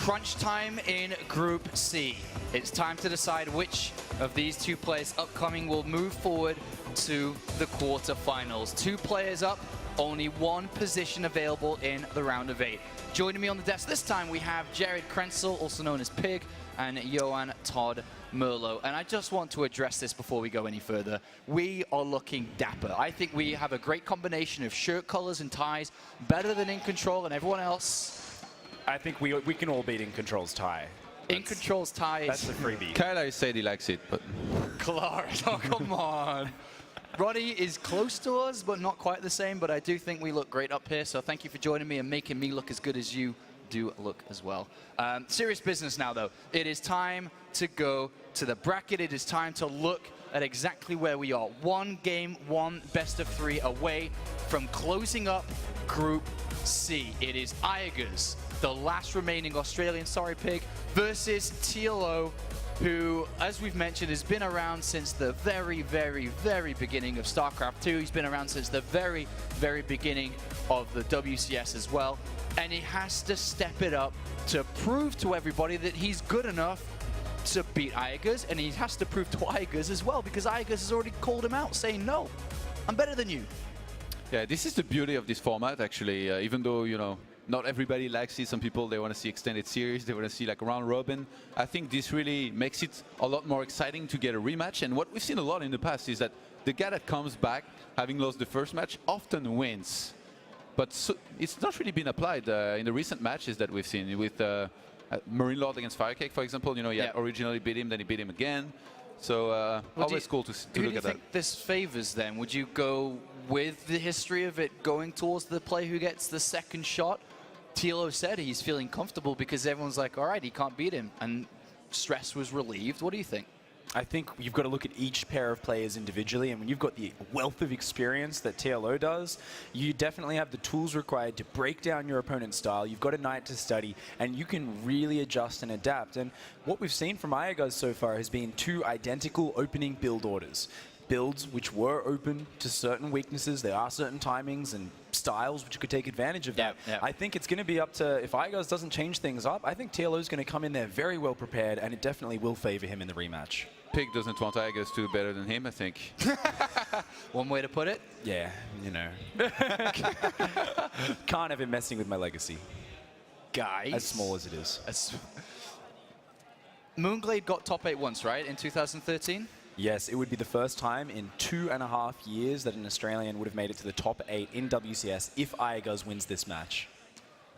crunch time in Group C. It's time to decide which of these two players upcoming will move forward to the quarterfinals. 2 players up, only 1 position available in the round of 8. Joining me on the desk this time, we have Jared Krenzel, also known as Pig, and Johan Todd Merlo. And I just want to address this before we go any further. We are looking dapper. I think we have a great combination of shirt colors and ties, better than In Control and everyone else. I think we can all beat In Control's tie. In Control's tie. That's the freebie. Kyler said he likes it, but... Clark, oh come on. Roddy is close to us, but not quite the same, but I do think we look great up here, so thank you for joining me and making me look as good as you do look as well. Serious business now, though. It is time to go to the bracket. It is time to look at exactly where we are. 1 game, 1 best of 3 away from closing up Group C. It is iaguz, the last remaining Australian, sorry Pig, versus TLO, who, as we've mentioned, has been around since the very, very, very beginning of StarCraft 2. He's been around since the very, very beginning of the WCS as well. And he has to step it up to prove to everybody that he's good enough to beat iaguz, and he has to prove to iaguz as well, because iaguz has already called him out, saying, no, I'm better than you. Yeah, this is the beauty of this format, actually. Even though, you know, not everybody likes it. Some people, they want to see extended series. They want to see like round robin. I think this really makes it a lot more exciting to get a rematch. And what we've seen a lot in the past is that the guy that comes back, having lost the first match, often wins. But so, it's not really been applied in the recent matches that we've seen with Marine Lord against Firecake, for example. You know, he had originally beat him, then he beat him again. So always cool to look at that. Who do you think this favors then? Would you go with the history of it going towards the player who gets the second shot? TLO said he's feeling comfortable because everyone's like, all right, he can't beat him. And stress was relieved. What do you think? I think you've got to look at each pair of players individually, and when you've got the wealth of experience that TLO does, you definitely have the tools required to break down your opponent's style. You've got a night to study, and you can really adjust and adapt. And what we've seen from iaguz so far has been 2 identical opening build orders. Builds which were open to certain weaknesses. There are certain timings and styles which could take advantage of that. I think it's going to be up to, if iaguz doesn't change things up, I think TLO is going to come in there very well prepared, and it definitely will favor him in the rematch. Pig doesn't want iaguz to do better than him, I think. One way to put it? Yeah, you know. Can't have him messing with my legacy. Guys. As small as it is. Moonglade got top 8 once, right? In 2013? Yes, it would be the first time in 2.5 years that an Australian would have made it to the top 8 in WCS if iaguz wins this match.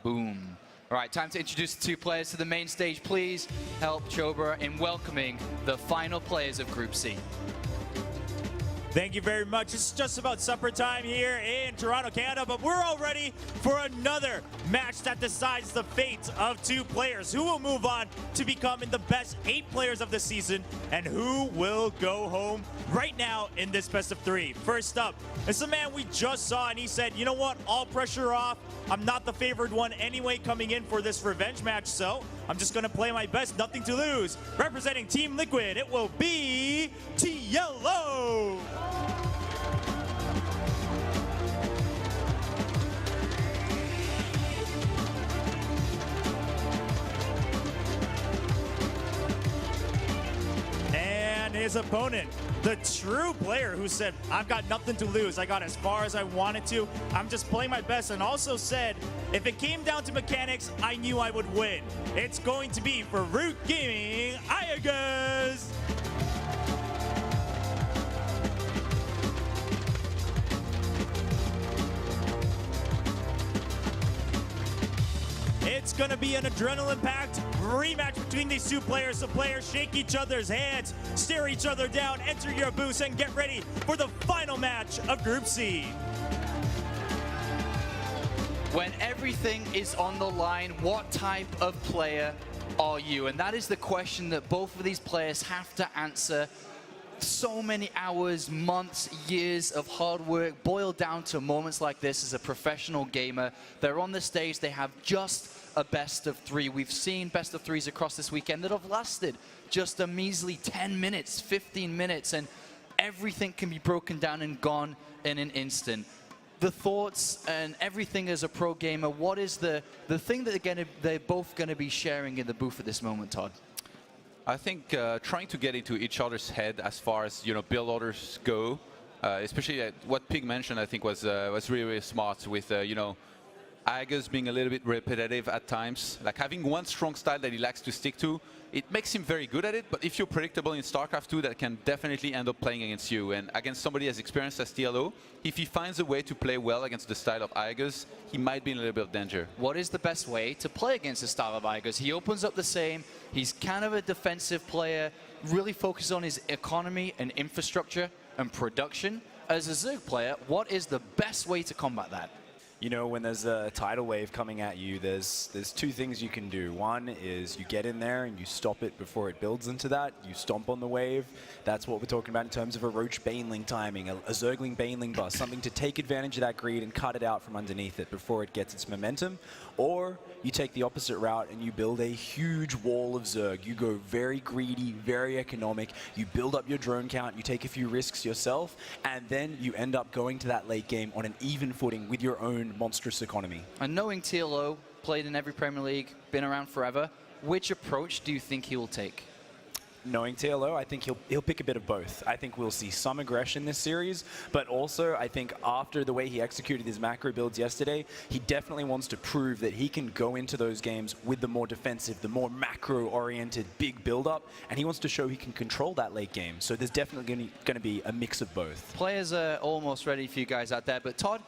Boom. All right, time to introduce the 2 players to the main stage. Please help Chobra in welcoming the final players of Group C. Thank you very much. It's just about supper time here in Toronto, Canada, but we're all ready for another match that decides the fate of 2 players who will move on to becoming the best 8 players of the season and who will go home right now in this best of 3. First up, it's a man we just saw, and he said, you know what, all pressure off. I'm not the favored one anyway coming in for this revenge match, so I'm just going to play my best, nothing to lose. Representing Team Liquid, it will be TLO. His opponent, the true player who said, I've got nothing to lose. I got as far as I wanted to. I'm just playing my best, and also said, if it came down to mechanics, I knew I would win. It's going to be for Root Gaming, iaguz. It's going to be an adrenaline-packed rematch between these 2 players. The players shake each other's hands, stare each other down, enter your booths, and get ready for the final match of Group C. When everything is on the line, what type of player are you? And that is the question that both of these players have to answer. So many hours, months, years of hard work boiled down to moments like this as a professional gamer. They're on the stage, they have just a best of 3. We've seen best of 3s across this weekend that have lasted just a measly 10 minutes, 15 minutes, and everything can be broken down and gone in an instant. the thoughts and everything as a pro gamer, what is the thing that they're both going to be sharing in the booth at this moment, Todd? I think trying to get into each other's head as far as build orders go, especially what Pig mentioned, I think was really, really smart with iaguz being a little bit repetitive at times. Like having one strong style that he likes to stick to, it makes him very good at it. But if you're predictable in StarCraft 2, that can definitely end up playing against you. And against somebody as experienced as TLO, if he finds a way to play well against the style of iaguz, he might be in a little bit of danger. What is the best way to play against the style of iaguz? He opens up the same. He's kind of a defensive player, really focused on his economy and infrastructure and production. As a Zerg player, what is the best way to combat that? When there's a tidal wave coming at you, there's two things you can do. One is you get in there and you stop it before it builds into that. You stomp on the wave. That's what we're talking about in terms of a Roach Baneling timing, a Zergling Baneling bust, something to take advantage of that greed and cut it out from underneath it before it gets its momentum. Or you take the opposite route and you build a huge wall of Zerg. You go very greedy, very economic. You build up your drone count, you take a few risks yourself, and then you end up going to that late game on an even footing with your own monstrous economy. And knowing TLO, played in every Premier League, been around forever, which approach do you think he will take? Knowing TLO, I think he'll pick a bit of both. I think we'll see some aggression this series, but also I think after the way he executed his macro builds yesterday, he definitely wants to prove that he can go into those games with the more defensive, the more macro-oriented big build-up, and he wants to show he can control that late game. So there's definitely going to be a mix of both. Players are almost ready for you guys out there, but Todd,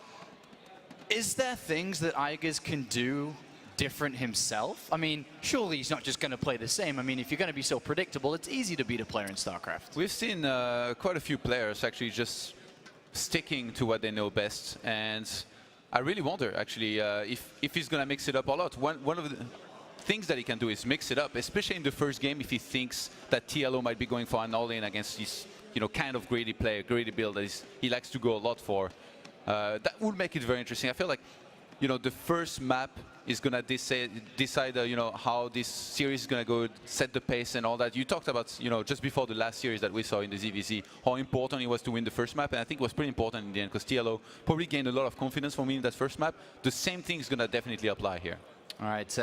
is there things that iaguz can do different himself? I mean, surely he's not just going to play the same. I mean, if you're going to be so predictable, it's easy to beat a player in StarCraft. We've seen quite a few players actually just sticking to what they know best, and I really wonder actually if he's going to mix it up a lot. One of the things that he can do is mix it up, especially in the first game if he thinks that TLO might be going for an all-in against this kind of greedy player, greedy build that he likes to go a lot for. That would make it very interesting. I feel like the first map is going to decide how this series is going to go, set the pace and all that. You talked about, just before the last series that we saw in the ZvT, how important it was to win the first map, and I think it was pretty important in the end, because TLO probably gained a lot of confidence from winning that first map. The same thing is going to definitely apply here. All right,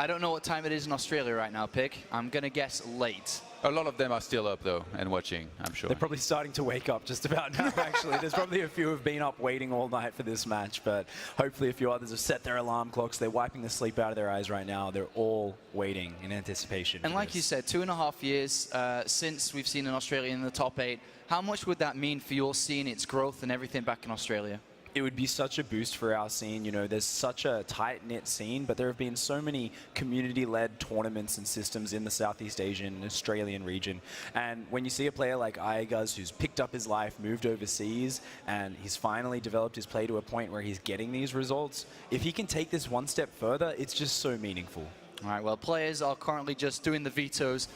I don't know what time it is in Australia right now, Pick. I'm going to guess late. A lot of them are still up, though, and watching, I'm sure. They're probably starting to wake up just about now, actually. There's probably a few who have been up waiting all night for this match, but hopefully a few others have set their alarm clocks. They're wiping the sleep out of their eyes right now. They're all waiting in anticipation. And like you said, 2.5 years since we've seen an Australian in the top 8. How much would that mean for your scene, its growth and everything back in Australia? It would be such a boost for our scene. There's such a tight-knit scene, but there have been so many community-led tournaments and systems in the Southeast Asian and Australian region. And when you see a player like iaguz who's picked up his life, moved overseas, and he's finally developed his play to a point where he's getting these results, if he can take this one step further, it's just so meaningful. All right, well, players are currently just doing the vetoes.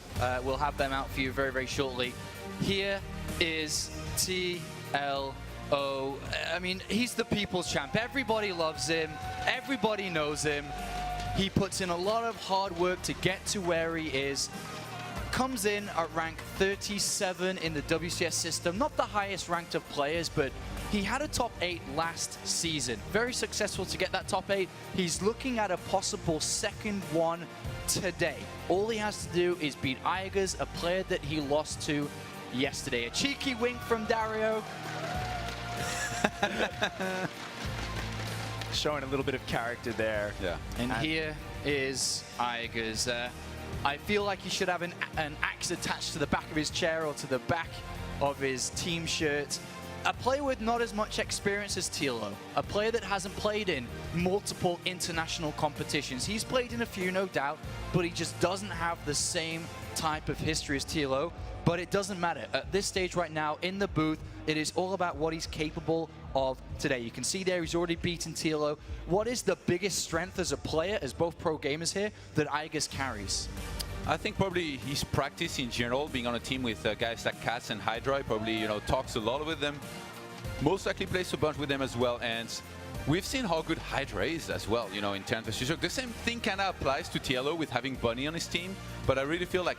We'll have them out for you very, very shortly. Here is TLO. I mean, he's the people's champ. Everybody loves him. Everybody knows him. He puts in a lot of hard work to get to where he is. Comes in at rank 37 in the WCS system. Not the highest ranked of players, but he had a top 8 last season. Very successful to get that top 8. He's looking at a possible second one today. All he has to do is beat iaguz, a player that he lost to yesterday. A cheeky wink from Dario. Showing a little bit of character there. Yeah. And here is iaguz. I feel like he should have an axe attached to the back of his chair or to the back of his team shirt. A player with not as much experience as TLO. A player that hasn't played in multiple international competitions. He's played in a few, no doubt, but he just doesn't have the same type of history as TLO. But it doesn't matter. At this stage right now, in the booth, it is all about what he's capable of today. You can see there he's already beaten TLO. What is the biggest strength as a player, as both pro gamers here, that iaguz carries? I think probably his practice in general, being on a team with guys like Katz and Hydra, probably talks a lot with them. Most likely plays a bunch with them as well, and we've seen how good Hydra is as well, in terms of Shishok. The same thing kind of applies to TLO with having Bunny on his team, but I really feel like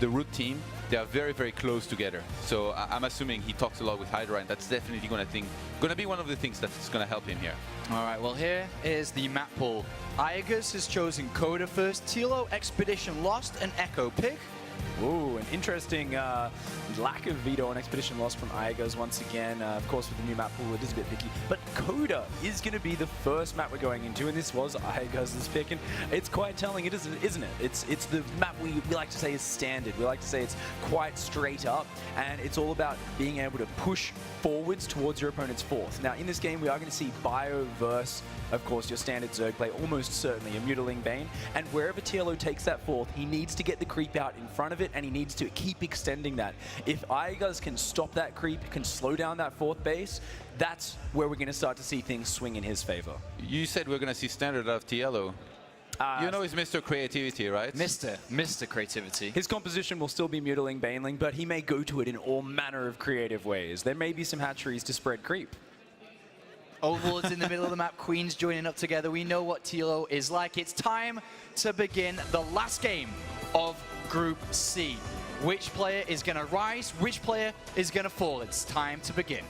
the Root team they are very, very close together. So I'm assuming he talks a lot with Hydra, and that's definitely going to be one of the things that's going to help him here. All right, well, here is the map pool. iaguz has chosen Coda first, TLO, Expedition Lost, and Echo Pig. Ooh, an interesting lack of veto on Expedition Lost from iaguz once again. Of course, with the new map pool, it is a bit picky. But Coda is going to be the first map we're going into, and this was iaguz's pick. And it's quite telling, isn't it? It's the map we like to say is standard. We like to say it's quite straight up, and it's all about being able to push forwards towards your opponent's fourth. Now, in this game, we are going to see Bio versus, of course, your standard Zerg play, almost certainly a Mutiling Bane. And wherever TLO takes that fourth, he needs to get the creep out in front of it, and he needs to keep extending that. If iaguz can stop that creep, can slow down that fourth base, that's where we're going to start to see things swing in his favor. You said we're going to see standard out of TLO. You know he's Mr. Creativity, right? Mr. Creativity. His composition will still be Mutiling Baneling, but he may go to it in all manner of creative ways. There may be some hatcheries to spread creep. Overlords in the middle of the map, Queens joining up together. We know what TLO is like. It's time to begin the last game of Group C. Which player is going to rise? Which player is going to fall? It's time to begin.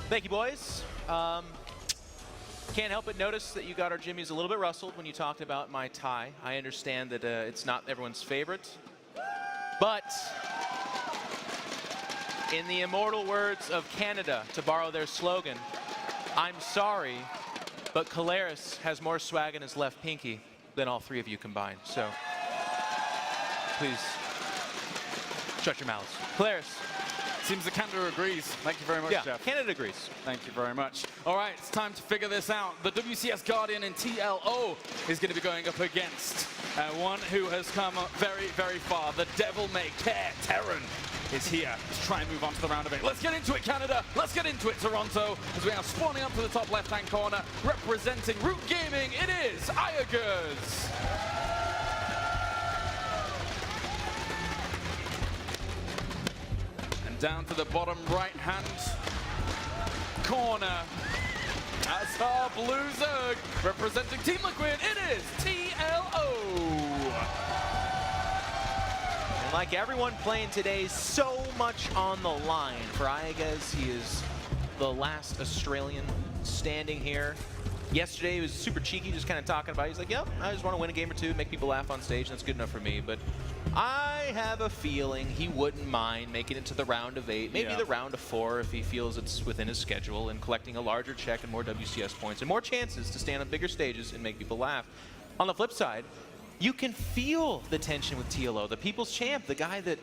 Thank you, boys. Can't help but notice that you got our jimmies a little bit rustled when you talked about my tie. I understand that it's not everyone's favorite, but in the immortal words of Canada, to borrow their slogan, I'm sorry, but Caleris has more swag in his left pinky than all three of you combined. So please shut your mouths. Caleris. Seems that Canada agrees. Thank you very much, Yeah, Jeff. Canada agrees. Thank you very much. All right, it's time to figure this out. The WCS Guardian in TLO is going to be going up against one who has come very, very far. The Devil May Care Terran is here to try and move on to the round of 8. Let's get into it, Canada. Let's get into it, Toronto, as we are spawning up to the top left-hand corner, representing Root Gaming. It is iaguz. Down to the bottom right-hand corner. That's our Blue Zerg representing Team Liquid. It is TLO. And like everyone playing today, so much on the line for iaguz. He is the last Australian standing here. Yesterday, he was super cheeky, just kind of talking about it. He's like, yep, I just want to win a game or two, make people laugh on stage, and that's good enough for me. But I have a feeling he wouldn't mind making it to the round of 8, maybe the round of 4 if he feels it's within his schedule, and collecting a larger check and more WCS points and more chances to stand on bigger stages and make people laugh. On the flip side, you can feel the tension with TLO, the people's champ, the guy that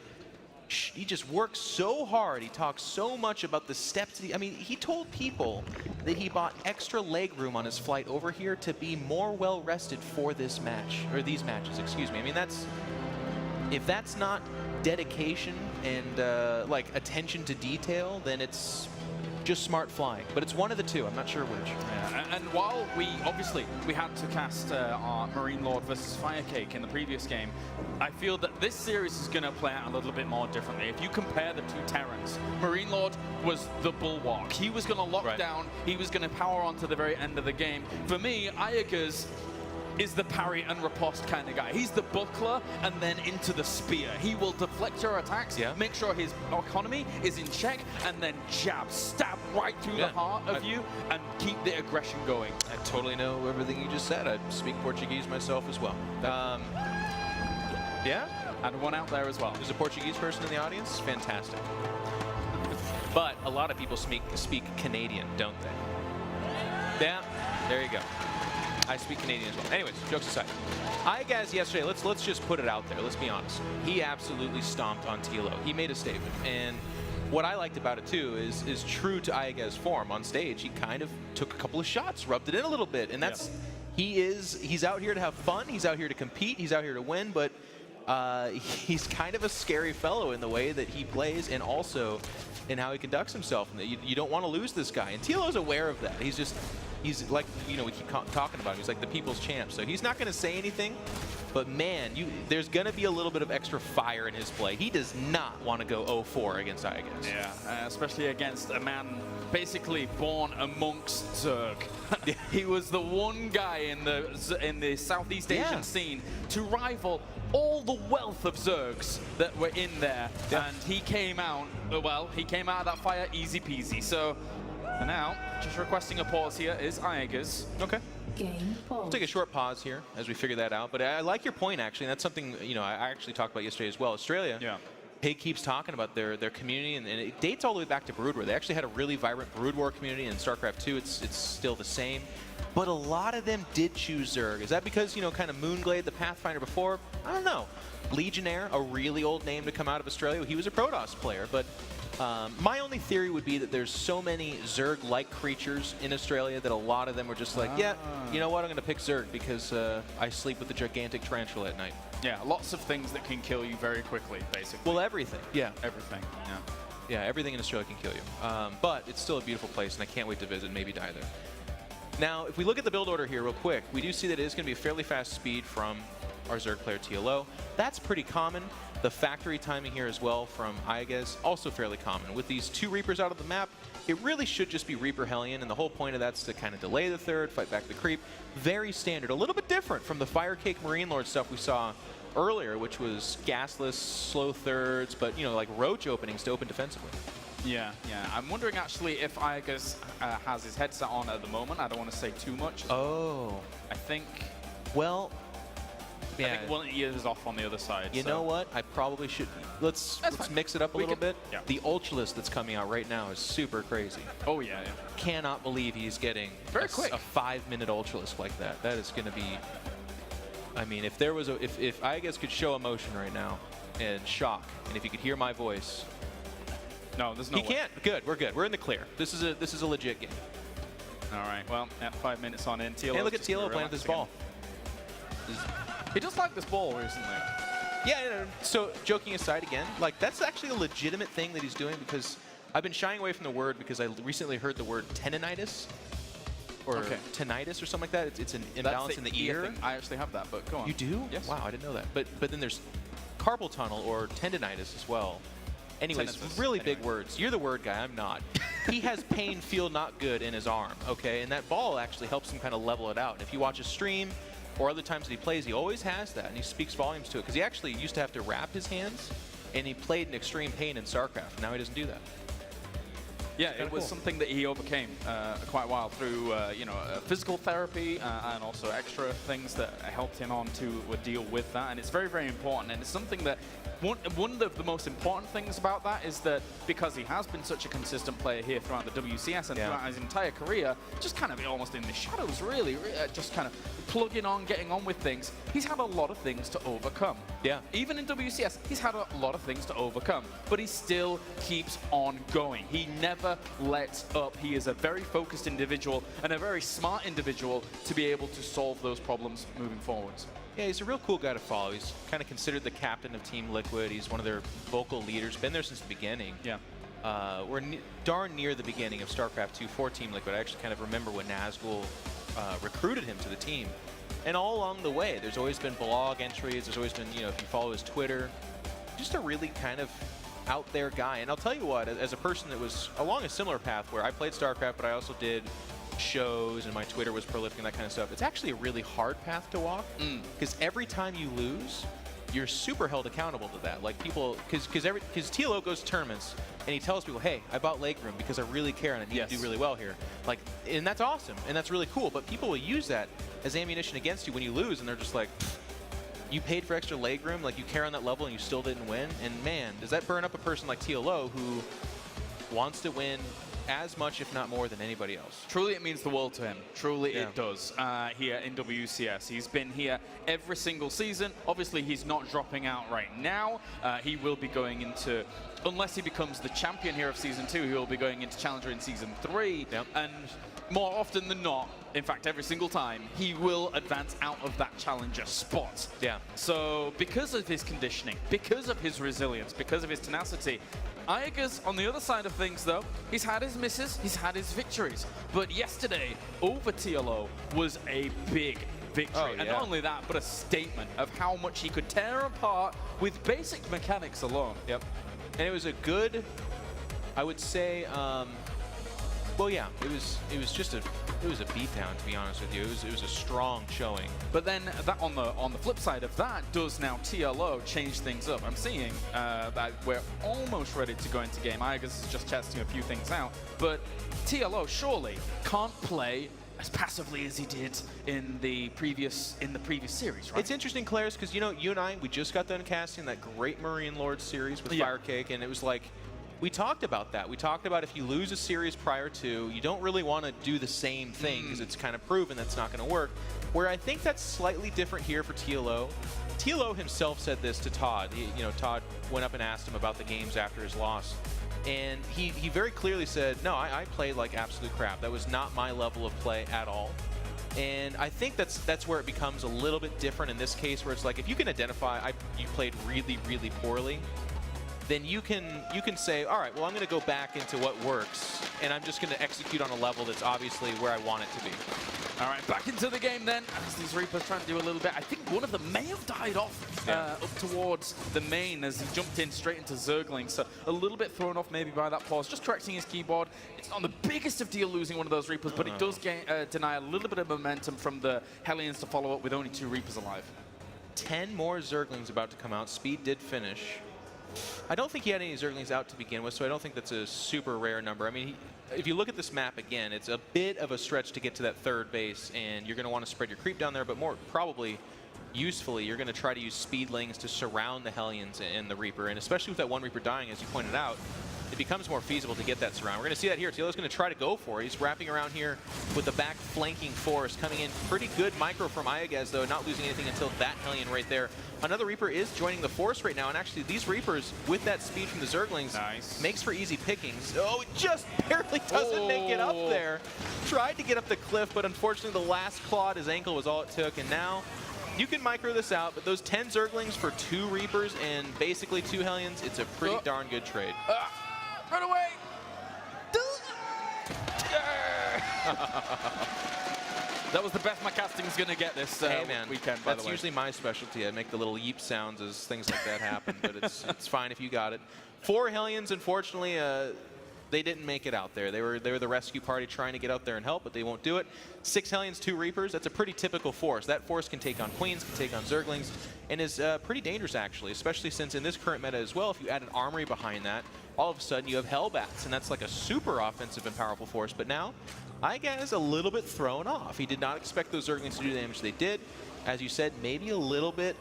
he just works so hard. He talks so much about the steps. I mean, he told people that he bought extra leg room on his flight over here to be more well rested for this match, or these matches, excuse me. I mean, if that's not dedication and like attention to detail, then it's just smart flying. But it's one of the two. I'm not sure which. Yeah, and while we had to cast our Marine Lord versus Firecake in the previous game, I feel that this series is going to play out a little bit more differently. If you compare the two Terrans, Marine Lord was the bulwark. He was going to lock down. He was going to power on to the very end of the game. For me, iaguz is the parry and riposte kind of guy. He's the buckler and then into the spear. He will deflect your attacks, make sure his economy is in check, and then jab, stab right through the heart of you and keep the aggression going. I totally know everything you just said. I speak Portuguese myself as well. Yeah? And one out there as well. There's a Portuguese person in the audience? Fantastic. But a lot of people speak Canadian, don't they? Yeah, there you go. I speak Canadian as well. Anyways, jokes aside. iaguz yesterday, let's just put it out there. Let's be honest. He absolutely stomped on TLO. He made a statement. And what I liked about it, too, is true to iaguz form on stage. He kind of took a couple of shots, rubbed it in a little bit. And that's, he's out here to have fun. He's out here to compete. He's out here to win. But he's kind of a scary fellow in the way that he plays and also in how he conducts himself. And you don't want to lose this guy. And TLO's aware of that. He's like, we keep talking about him. He's like the people's champ. So he's not going to say anything But man, there's going to be a little bit of extra fire in his play. He does not want to go 0-4 against iaguz. Yeah, especially against a man basically born amongst Zerg. He was the one guy in the Southeast Asian scene to rival all the wealth of Zergs that were in there, and he came out, well, he came out of that fire easy peasy. So now, just requesting a pause here is iaguz. Okay. Game We'll take a short pause here as we figure that out. But I like your point, actually. And that's something, you know, I actually talked about yesterday as well. Australia, he keeps talking about their community, and it dates all the way back to Brood War. They actually had a really vibrant Brood War community. In StarCraft 2, it's still the same. But a lot of them did choose Zerg. Is that because, you know, kind of Moonglade, the Pathfinder before? I don't know. Legionnaire, a really old name to come out of Australia. He was a Protoss player, but my only theory would be that there's so many Zerg-like creatures in Australia that a lot of them were just like, yeah, you know what, I'm going to pick Zerg because I sleep with the gigantic tarantula at night. Yeah, lots of things that can kill you very quickly, basically. Well, everything. Yeah. Everything, yeah. Yeah, everything in Australia can kill you. But it's still a beautiful place, and I can't wait to visit and maybe die there. Now, if we look at the build order here real quick, we do see that it is going to be a fairly fast speed from our Zerg player TLO. That's pretty common. The factory timing here as well from iaguz, also fairly common. With these 2 Reapers out of the map, it really should just be Reaper Hellion, and the whole point of that's to kind of delay the third, fight back the creep. Very standard. A little bit different from the Firecake Marine Lord stuff we saw earlier, which was gasless, slow thirds, but, you know, like roach openings to open defensively. Yeah, yeah. I'm wondering actually if iaguz has his headset on at the moment. I don't want to say too much. Oh. I think... Well... Yeah. I think one ear is off on the other side. You know what? I probably should... Let's mix it up a little bit. Yeah. The Ultralist that's coming out right now is super crazy. Oh, yeah, yeah. Cannot believe he's getting very quick. A 5-minute Ultralist like that. That is going to be... I mean, if there was a... If iaguz could show emotion right now and shock, and if you could hear my voice... No, there's no way. He can't. Good. We're good. We're in the clear. This is a legit game. All right. Well, at 5 minutes on in, TLO. Hey, look at TLO playing with this ball. He does like this ball recently. Yeah, so joking aside again, like that's actually a legitimate thing that he's doing because I've been shying away from the word because I recently heard the word tendinitis or tinnitus or something like that. It's an imbalance in the ear. Thing. I actually have that, but go on. You do? Yes. Wow, I didn't know that. But then there's carpal tunnel or tendinitis as well. Anyways, really big words. You're the word guy, I'm not. He has pain feel not good in his arm, okay? And that ball actually helps him kind of level it out. And if you watch a stream, or other times that he plays, he always has that, and he speaks volumes to it, because he actually used to have to wrap his hands, and he played in extreme pain in StarCraft. Now he doesn't do that. Yeah, it was something that he overcame quite a while through, you know, physical therapy and also extra things that helped him on to deal with that, and it's very, very important, and it's something that one of the most important things about that is that because he has been such a consistent player here throughout the WCS and throughout his entire career, just kind of almost in the shadows, really, just kind of plugging on, getting on with things, he's had a lot of things to overcome. Yeah. Even in WCS, he's had a lot of things to overcome, but he still keeps on going. He never lets up. He is a very focused individual and a very smart individual to be able to solve those problems moving forwards. Yeah, he's a real cool guy to follow. He's kind of considered the captain of Team Liquid. He's one of their vocal leaders. Been there since the beginning. Yeah. We're darn near the beginning of StarCraft 2 for Team Liquid. I actually kind of remember when Nazgul recruited him to the team. And all along the way, there's always been blog entries. There's always been, you know, if you follow his Twitter, just a really kind of out there guy. And I'll tell you what, as a person that was along a similar path where I played StarCraft, but I also did shows and my Twitter was prolific and that kind of stuff, it's actually a really hard path to walk because every time you lose, you're super held accountable to that. Like people, because TLO goes to tournaments and he tells people, hey, I bought leg room because I really care and I need to do really well here. Like, and that's awesome and that's really cool, but people will use that as ammunition against you when you lose and they're just like, you paid for extra leg room, like you care on that level and you still didn't win. And man, does that burn up a person like TLO who wants to win as much, if not more, than anybody else. Truly, it means the world to him. Truly, it does here in WCS. He's been here every single season. Obviously, he's not dropping out right now. He will be going into, unless he becomes the champion here of Season 2, he will be going into Challenger in Season 3. Yep. And more often than not, in fact, every single time, he will advance out of that Challenger spot. Yeah. So, because of his conditioning, because of his resilience, because of his tenacity, iaguz, on the other side of things, though, he's had his misses, he's had his victories. But yesterday, over TLO was a big victory. Oh, And yeah. not only that, but a statement of how much he could tear apart with basic mechanics alone. Yep. And it was a good, I would say, well, yeah, it was a beatdown, to be honest with you. It was a strong showing. But then that on the flip side of that, does now TLO change things up? I'm seeing that we're almost ready to go into game. iaguz is just testing a few things out, but TLO surely can't play as passively as he did in the previous series, right? It's interesting, Claire's, because you and I, we just got done casting that great Marine Lord series with Yeah. Firecake, and it was like, we talked about that. We talked about if you lose a series prior to, you don't really want to do the same thing because it's kind of proven that's not going to work. Where I think that's slightly different here for TLO. TLO himself said this to Todd. Todd went up and asked him about the games after his loss. And he very clearly said, no, I played like absolute crap. That was not my level of play at all. And I think that's where it becomes a little bit different in this case, where it's like, if you can identify you played really, really poorly, then you can say, all right, well, I'm going to go back into what works, and I'm just going to execute on a level that's obviously where I want it to be. All right, back into the game then, as these Reapers trying to do a little bit. I think one of them may have died off up towards the main as he jumped in straight into Zergling, so a little bit thrown off maybe by that pause. Just correcting his keyboard. It's not the biggest of deal losing one of those Reapers, but it does deny a little bit of momentum from the Hellions to follow up with only 2 Reapers alive. 10 more Zerglings about to come out. Speed did finish. I don't think he had any Zerglings out to begin with, so I don't think that's a super rare number. I mean, if you look at this map again, it's a bit of a stretch to get to that third base, and you're going to want to spread your creep down there, but more probably usefully, you're going to try to use speedlings to surround the Hellions and the Reaper, and especially with that one Reaper dying, as you pointed out, it becomes more feasible to get that surround. We're going to see that here. TLO's going to try to go for it. He's wrapping around here with the back flanking force coming in. Pretty good micro from iaguz, though, not losing anything until that Hellion right there. Another Reaper is joining the force right now, and actually these Reapers, with that speed from the Zerglings, makes for easy pickings. Oh, it just barely doesn't make it up there. Tried to get up the cliff, but unfortunately the last claw at his ankle was all it took, and now you can micro this out, but those 10 Zerglings for 2 Reapers and basically 2 Hellions, it's a pretty darn good trade. Run away! That was the best my casting's going to get this weekend, by the way. That's usually my specialty. I make the little yeep sounds as things like that happen, but it's fine if you got it. 4 Hellions, unfortunately, they didn't make it out there. They were the rescue party trying to get out there and help, but they won't do it. 6 Hellions, 2 Reapers. That's a pretty typical force. That force can take on Queens, can take on Zerglings, and is pretty dangerous, actually, especially since in this current meta as well, if you add an armory behind that, all of a sudden you have Hellbats, and that's like a super offensive and powerful force. But now, iaguz is a little bit thrown off. He did not expect those Zerglings to do the damage they did. As you said, maybe a little bit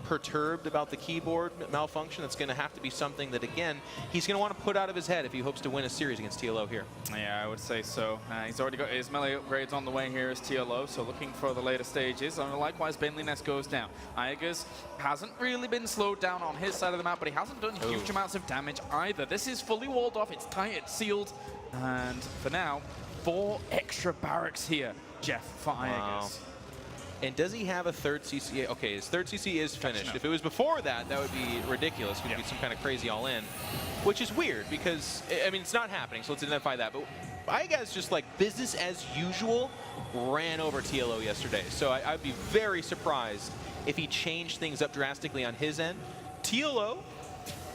perturbed about the keyboard malfunction. That's going to have to be something that, again, he's going to want to put out of his head if he hopes to win a series against TLO here. Yeah, I would say so. He's already got his melee upgrades on the way here as TLO, so looking for the later stages. And likewise, Baneliness goes down. iaguz hasn't really been slowed down on his side of the map, but he hasn't done huge amounts of damage either. This is fully walled off, it's tight, it's sealed, and for now, 4 extra barracks here, Jeff, for iaguz. And does he have a third CC? Okay, his third CC is finished. If it was before that, that would be ridiculous. It would be some kind of crazy all-in, which is weird because, I mean, it's not happening, so let's identify that. But iaguz just like business as usual ran over TLO yesterday. So I'd be very surprised if he changed things up drastically on his end. TLO,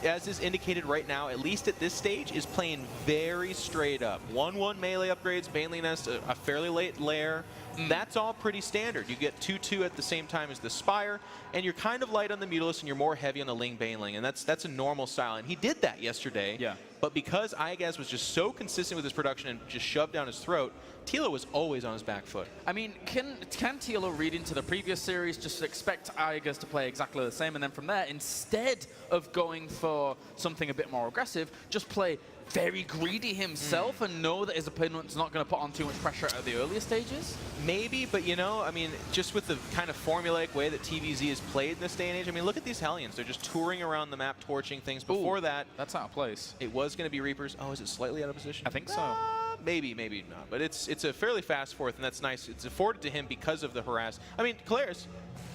as is indicated right now, at least at this stage, is playing very straight up. 1-1 melee upgrades, Baneliness, a fairly late lair. That's all pretty standard. You get 2-2 at the same time as the Spire, and you're kind of light on the Mutalisk, and you're more heavy on the Ling Baneling, and that's a normal style. And he did that yesterday. Yeah. But because iaguz was just so consistent with his production and just shoved down his throat, TLO was always on his back foot. I mean, can TLO read into the previous series, just expect iaguz to play exactly the same, and then from there, instead of going for something a bit more aggressive, just play very greedy himself and know that his opponent's not going to put on too much pressure at the earlier stages? Maybe, but you know, I mean, just with the kind of formulaic way that TVZ is played in this day and age, I mean, look at these Hellions. They're just touring around the map, torching things. Before that, that's out of place. It was going to be Reapers. Oh, is it slightly out of position? I think so. Maybe, maybe not. But it's a fairly fast fourth, and that's nice. It's afforded to him because of the harass. I mean, Claire's,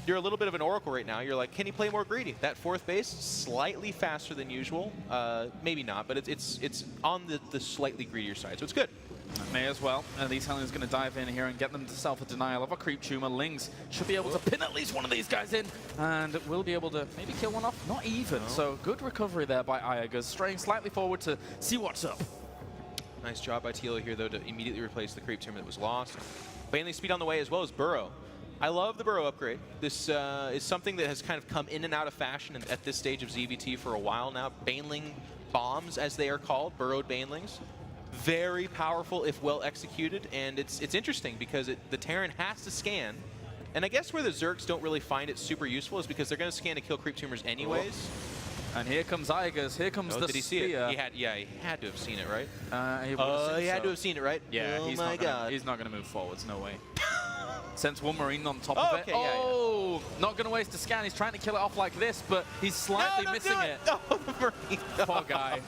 you're a little bit of an oracle right now. You're like, can he play more greedy? That fourth base, slightly faster than usual. Maybe not, but it's on the slightly greedier side, so it's good. May as well. These Hellions going to dive in here and get them to self a denial of a creep tumor. Lings should be able to pin at least one of these guys in, and will be able to maybe kill one off. Not even. So good recovery there by iaguz, straying slightly forward to see what's up. Nice job by TLO here, though, to immediately replace the creep tumor that was lost. Baneling speed on the way, as well as Burrow. I love the Burrow upgrade. This is something that has kind of come in and out of fashion at this stage of ZvT for a while now. Baneling bombs, as they are called, burrowed Banelings. Very powerful if well executed, and it's interesting because the Terran has to scan. And I guess where the Zergs don't really find it super useful is because they're going to scan to kill creep tumors anyways. And here comes iaguz. Here comes the did he see spear. it? He had to have seen it, right? He He had to have seen it, right? Yeah, oh he's my God. He's not going to move forwards. No way. Sends one Marine on top Oh, of it. okay, yeah, oh, not going to waste a scan. He's trying to kill it off like this, but he's slightly missing it. No, the Marine. Poor guy.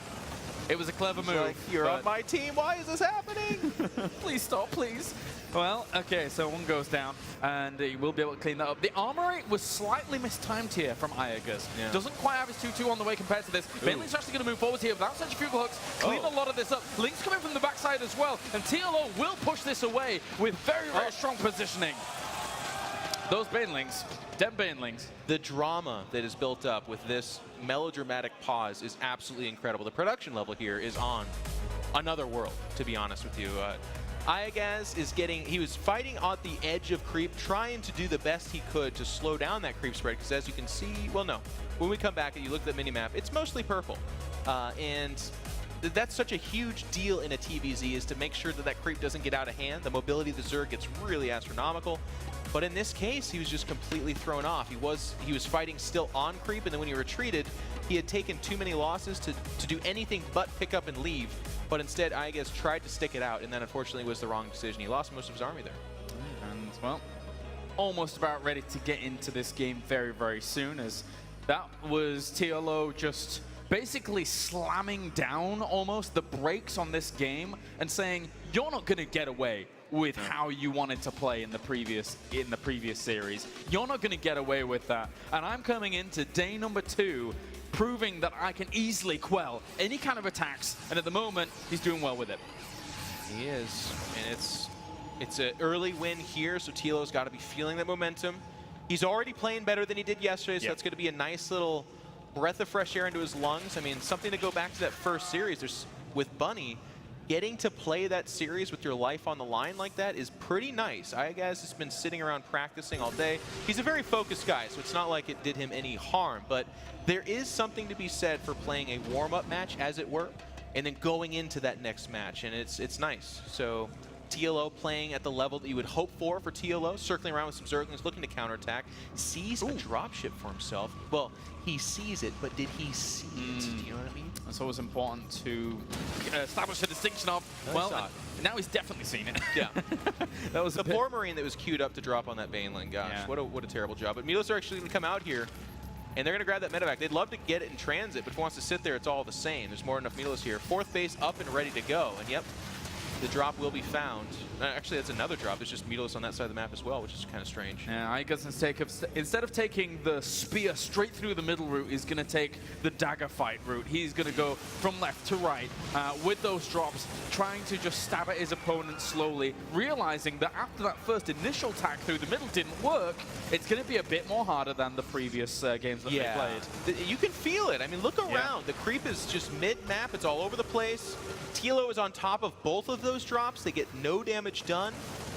It was a clever move. Like, you're on my team. Why is this happening? Please stop, please. Well, okay, so one goes down, and he will be able to clean that up. The armory was slightly mistimed here from iaguz. Yeah. Doesn't quite have his 2-2 on the way compared to this. Bailey's actually going to move forward here without centrifugal hooks, clean a lot of this up. Link's coming from the backside as well, and TLO will push this away with very, very strong positioning. Those Banelings, dead Banelings. The drama that is built up with this melodramatic pause is absolutely incredible. The production level here is on another world, to be honest with you. iaguz is he was fighting on the edge of creep, trying to do the best he could to slow down that creep spread, because as you can see, well, no. When we come back and you look at the minimap, it's mostly purple. And that's such a huge deal in a TVZ, is to make sure that that creep doesn't get out of hand. The mobility of the Zerg gets really astronomical. But in this case, he was just completely thrown off. He was fighting still on creep, and then when he retreated, he had taken too many losses to do anything but pick up and leave. But instead, iaguz tried to stick it out, and that unfortunately was the wrong decision. He lost most of his army there. And, well, almost about ready to get into this game very, very soon, as that was TLO just basically slamming down almost the brakes on this game and saying, you're not going to get away with how you wanted to play in the previous series. You're not going to get away with that. And I'm coming into day number 2 proving that I can easily quell any kind of attacks, and at the moment he's doing well with it. He is, and it's an early win here, so TLO's got to be feeling that momentum. He's already playing better than he did yesterday, so that's going to be a nice little breath of fresh air into his lungs. I mean, something to go back to that first series. With Bunny, getting to play that series with your life on the line like that is pretty nice. iaguz has been sitting around practicing all day. He's a very focused guy, so it's not like it did him any harm, but there is something to be said for playing a warm-up match, as it were, and then going into that next match, and it's nice. So TLO playing at the level that you would hope for TLO, circling around with some Zerglings, looking to counterattack, sees a dropship for himself. Well, he sees it, but did he see it? Do you know what I mean? It's always important to establish a distinction of, well, now he's definitely seen it. Yeah. That was the poor Marine that was queued up to drop on that Baneling. Gosh, yeah. what a terrible job. But Milos are actually going to come out here, and they're going to grab that medevac. They'd love to get it in transit, but if he wants to sit there, it's all the same. There's more than enough Milos here. 4th base up and ready to go, and yep, the drop will be found. Actually, that's another drop. There's just Milos on that side of the map as well, which is kind of strange. Yeah, iaguz instead of taking the spear straight through the middle route, he's going to take the dagger fight route. He's going to go from left to right with those drops, trying to just stab at his opponent slowly, realizing that after that first initial attack through the middle didn't work, it's going to be a bit more harder than the previous games that they played. You can feel it. I mean, look around. Yeah. The creep is just mid-map. It's all over the place. TLO is on top of both of those drops. They get no damage done.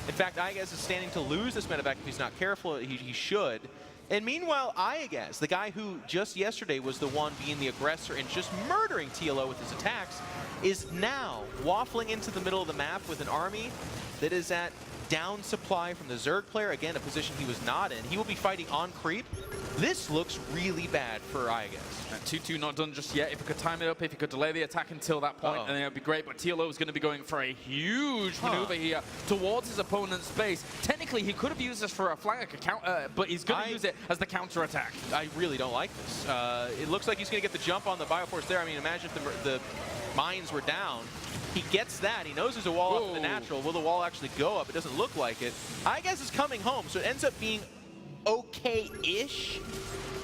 In fact, iaguz is standing to lose this medevac if he's not careful. He should. And meanwhile, iaguz, the guy who just yesterday was the one being the aggressor and just murdering TLO with his attacks, is now waffling into the middle of the map with an army that is at down supply from the Zerg player. Again, a position he was not in. He will be fighting on creep. This looks really bad for iaguz. 2-2 not done just yet. If he could time it up, if he could delay the attack until that point, and then it would be great. But TLO is going to be going for a huge maneuver here towards his opponent's base. Technically, he could have used this for a flank counter, but he's going to use it as the counter attack. I really don't like this. It looks like he's going to get the jump on the Bioforce there. I mean, imagine if the mines were down. He gets that. He knows there's a wall up to the natural. Will the wall actually go up? It doesn't look like it. iaguz is coming home, so it ends up being okay-ish.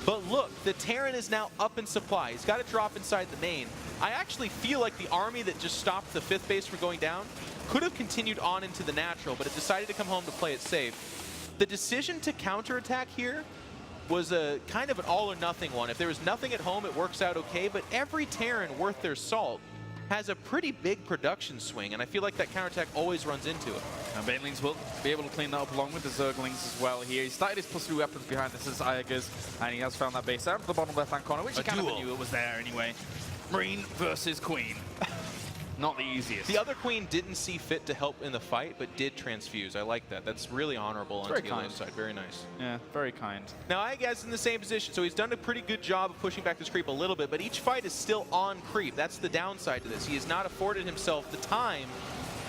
But look, the Terran is now up in supply. He's got to drop inside the main. I actually feel like the army that just stopped the 5th base from going down could have continued on into the natural, but it decided to come home to play it safe. The decision to counterattack here was a kind of an all or nothing one. If there was nothing at home, it works out okay, but every Terran worth their salt has a pretty big production swing, and I feel like that counterattack always runs into it. And Banelings will be able to clean that up along with the Zerglings as well here. He started his +3 weapons behind this as iaguz, and he has found that base out of the bottom left-hand corner, which he kind of knew it was there anyway. Marine versus Queen. Not the easiest. The other Queen didn't see fit to help in the fight, but did transfuse. I like that. That's really honorable on TLO's side. Very nice. Yeah, very kind. Now, iaguz in the same position, so he's done a pretty good job of pushing back this creep a little bit, but each fight is still on creep. That's the downside to this. He has not afforded himself the time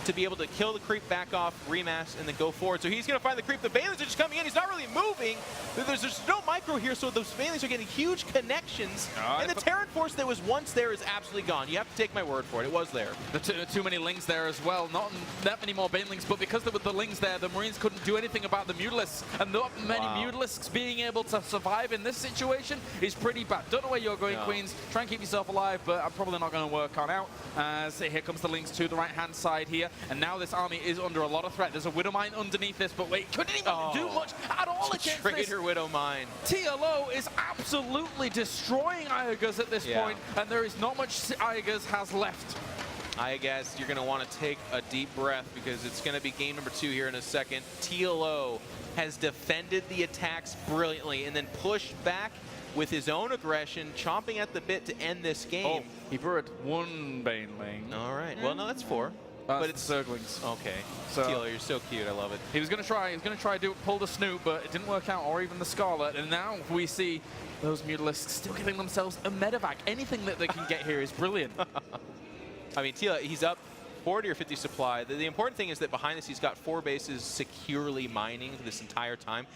to be able to kill the creep, back off, remass, and then go forward. So he's going to find the creep. The Banelings are just coming in. He's not really moving. There's no micro here, so those Banelings are getting huge connections. And the Terran force that was once there is absolutely gone. You have to take my word for it. It was there. Too many Lings there as well. Not that many more Banelings, but because there were the Lings there, the Marines couldn't do anything about the Mutalisks. And not many Mutalisks being able to survive in this situation is pretty bad. Don't know where you're going, Queens. Try and keep yourself alive, but I'm probably not going to work on out. As here comes the Lings to the right-hand side here. And now this army is under a lot of threat. There's a Widow Mine underneath this, but wait, couldn't even do much at all against this. Triggered Widow Mine. TLO is absolutely destroying iaguz at this point, and there is not much iaguz has left. iaguz, you're going to want to take a deep breath because it's going to be game number 2 here in a second. TLO has defended the attacks brilliantly and then pushed back with his own aggression, chomping at the bit to end this game. Oh, he buried one Baneling. All right. Well, no, that's 4. But it's Zerglings. Okay. So TLO, you're so cute. I love it. He was going to try. He was going to try to pull the Snoop, but it didn't work out, or even the Scarlet. And now we see those Mutalisks still giving themselves a medevac. Anything that they can get here is brilliant. I mean, TLO, he's up 40 or 50 supply. The important thing is that behind this, he's got 4 bases securely mining this entire time.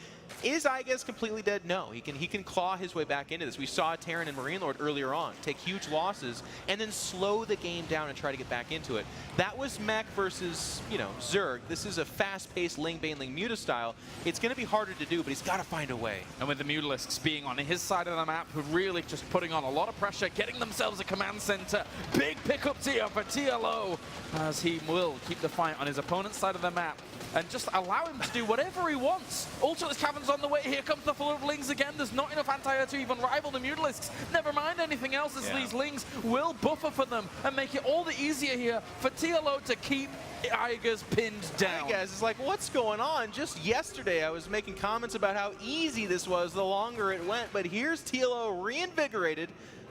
Is iaguz completely dead? No. He can claw his way back into this. We saw Terran and Marine Lord earlier on take huge losses and then slow the game down and try to get back into it. That was Mech versus, you know, Zerg. This is a fast-paced Ling Baneling Muta style. It's going to be harder to do, but he's got to find a way. And with the Mutalisks being on his side of the map, who really just putting on a lot of pressure, getting themselves a command center. Big pickups here for TLO, as he will keep the fight on his opponent's side of the map and just allow him to do whatever he wants. Ultimate's Cavern's on the way. Here comes the flow of Lings again. There's not enough anti-air to even rival the Mutalisks. Never mind anything else, as these Lings will buffer for them and make it all the easier here for TLO to keep iaguz pinned down. iaguz is like, what's going on? Just yesterday I was making comments about how easy this was the longer it went, but here's TLO reinvigorated,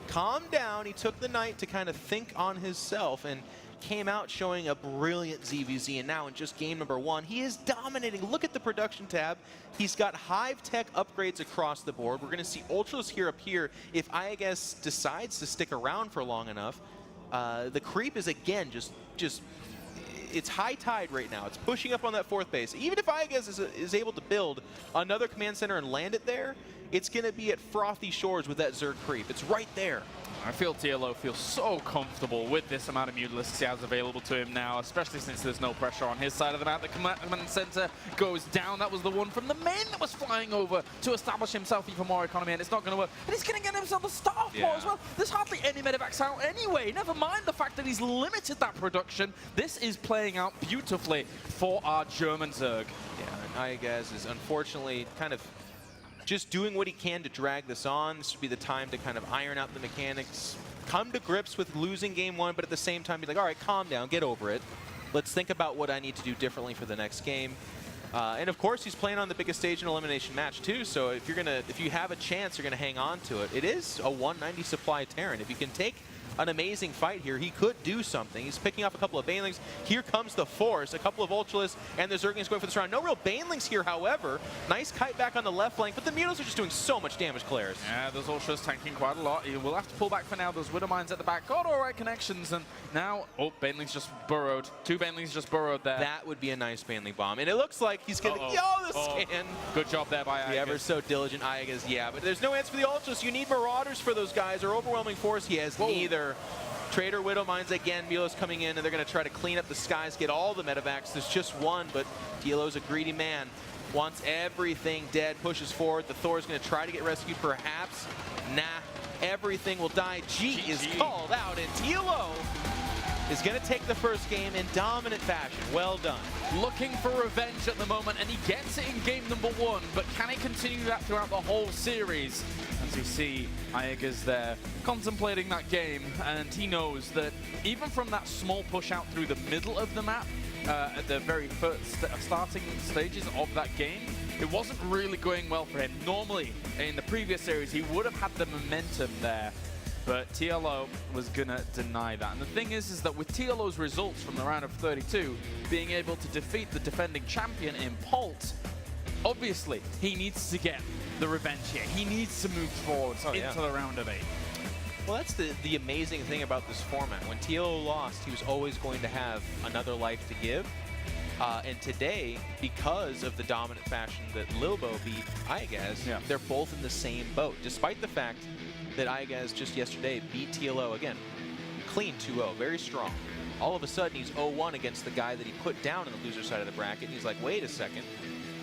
calmed down. He took the night to kind of think on himself and came out showing a brilliant ZvZ, and now in just game number 1, he is dominating. Look at the production tab. He's got Hive Tech upgrades across the board. We're going to see Ultras here up here if iaguz decides to stick around for long enough. The creep is, again, just it's high tide right now. It's pushing up on that 4th base. Even if iaguz is able to build another command center and land it there, it's going to be at frothy shores with that Zerg creep. It's right there. I feel TLO feels so comfortable with this amount of Mutalisks he has available to him now, especially since there's no pressure on his side of the map. The command center goes down. That was the one from the main that was flying over to establish himself even more economy, and it's not going to work. And he's going to get himself a star port as well. There's hardly any medevacs out anyway. Never mind the fact that he's limited that production. This is playing out beautifully for our German Zerg. Yeah, and iaguz is unfortunately kind of just doing what he can to drag this on. This would be the time to kind of iron out the mechanics, come to grips with losing game 1, but at the same time be like, all right, calm down, get over it. Let's think about what I need to do differently for the next game. And of course, he's playing on the biggest stage in elimination match too. So if you have a chance, you're gonna hang on to it. It is a 190 supply Terran. If you can take an amazing fight here, he could do something. He's picking off a couple of Banelings. Here comes the Force, a couple of Ultras, and the Zerglings going for this round. No real Banelings here, however. Nice kite back on the left flank, but the Mutas are just doing so much damage, Claire's. Yeah, those Ultras tanking quite a lot. He will have to pull back for now. Those Widow Mines at the back got all right connections, and now, oh, Banelings just burrowed. 2 Banelings just burrowed there. That would be a nice Baneling bomb, and it looks like he's gonna, the scan. Good job there by iaguz. The ever so diligent iaguz, yeah, but there's no answer for the Ultras. You need Marauders for those guys, or overwhelming force. He has neither. Trader Widow Mines again. Milo's coming in, and they're going to try to clean up the skies, get all the medevacs. There's just one, but TLO's a greedy man. Wants everything dead, pushes forward. The Thor's going to try to get rescued, perhaps. Nah, everything will die. G is called out, and TLO is going to take the first game in dominant fashion. Well done. Looking for revenge at the moment, and he gets it in game number 1, but can he continue that throughout the whole series? As you see, iaguz there contemplating that game, and he knows that even from that small push out through the middle of the map, at the very first starting stages of that game, it wasn't really going well for him. Normally, in the previous series, he would have had the momentum there, but TLO was gonna deny that. And the thing is that with TLO's results from the round of 32, being able to defeat the defending champion in Pult, obviously he needs to get the revenge here. He needs to move forward into the round of 8. Well, that's the amazing thing about this format. When TLO lost, he was always going to have another life to give. And today, because of the dominant fashion that Lilbo beat iaguz, they're both in the same boat, despite the fact that iaguz just yesterday beat TLO again. Clean 2-0, very strong. All of a sudden, he's 0-1 against the guy that he put down in the loser side of the bracket. And he's like, wait a second,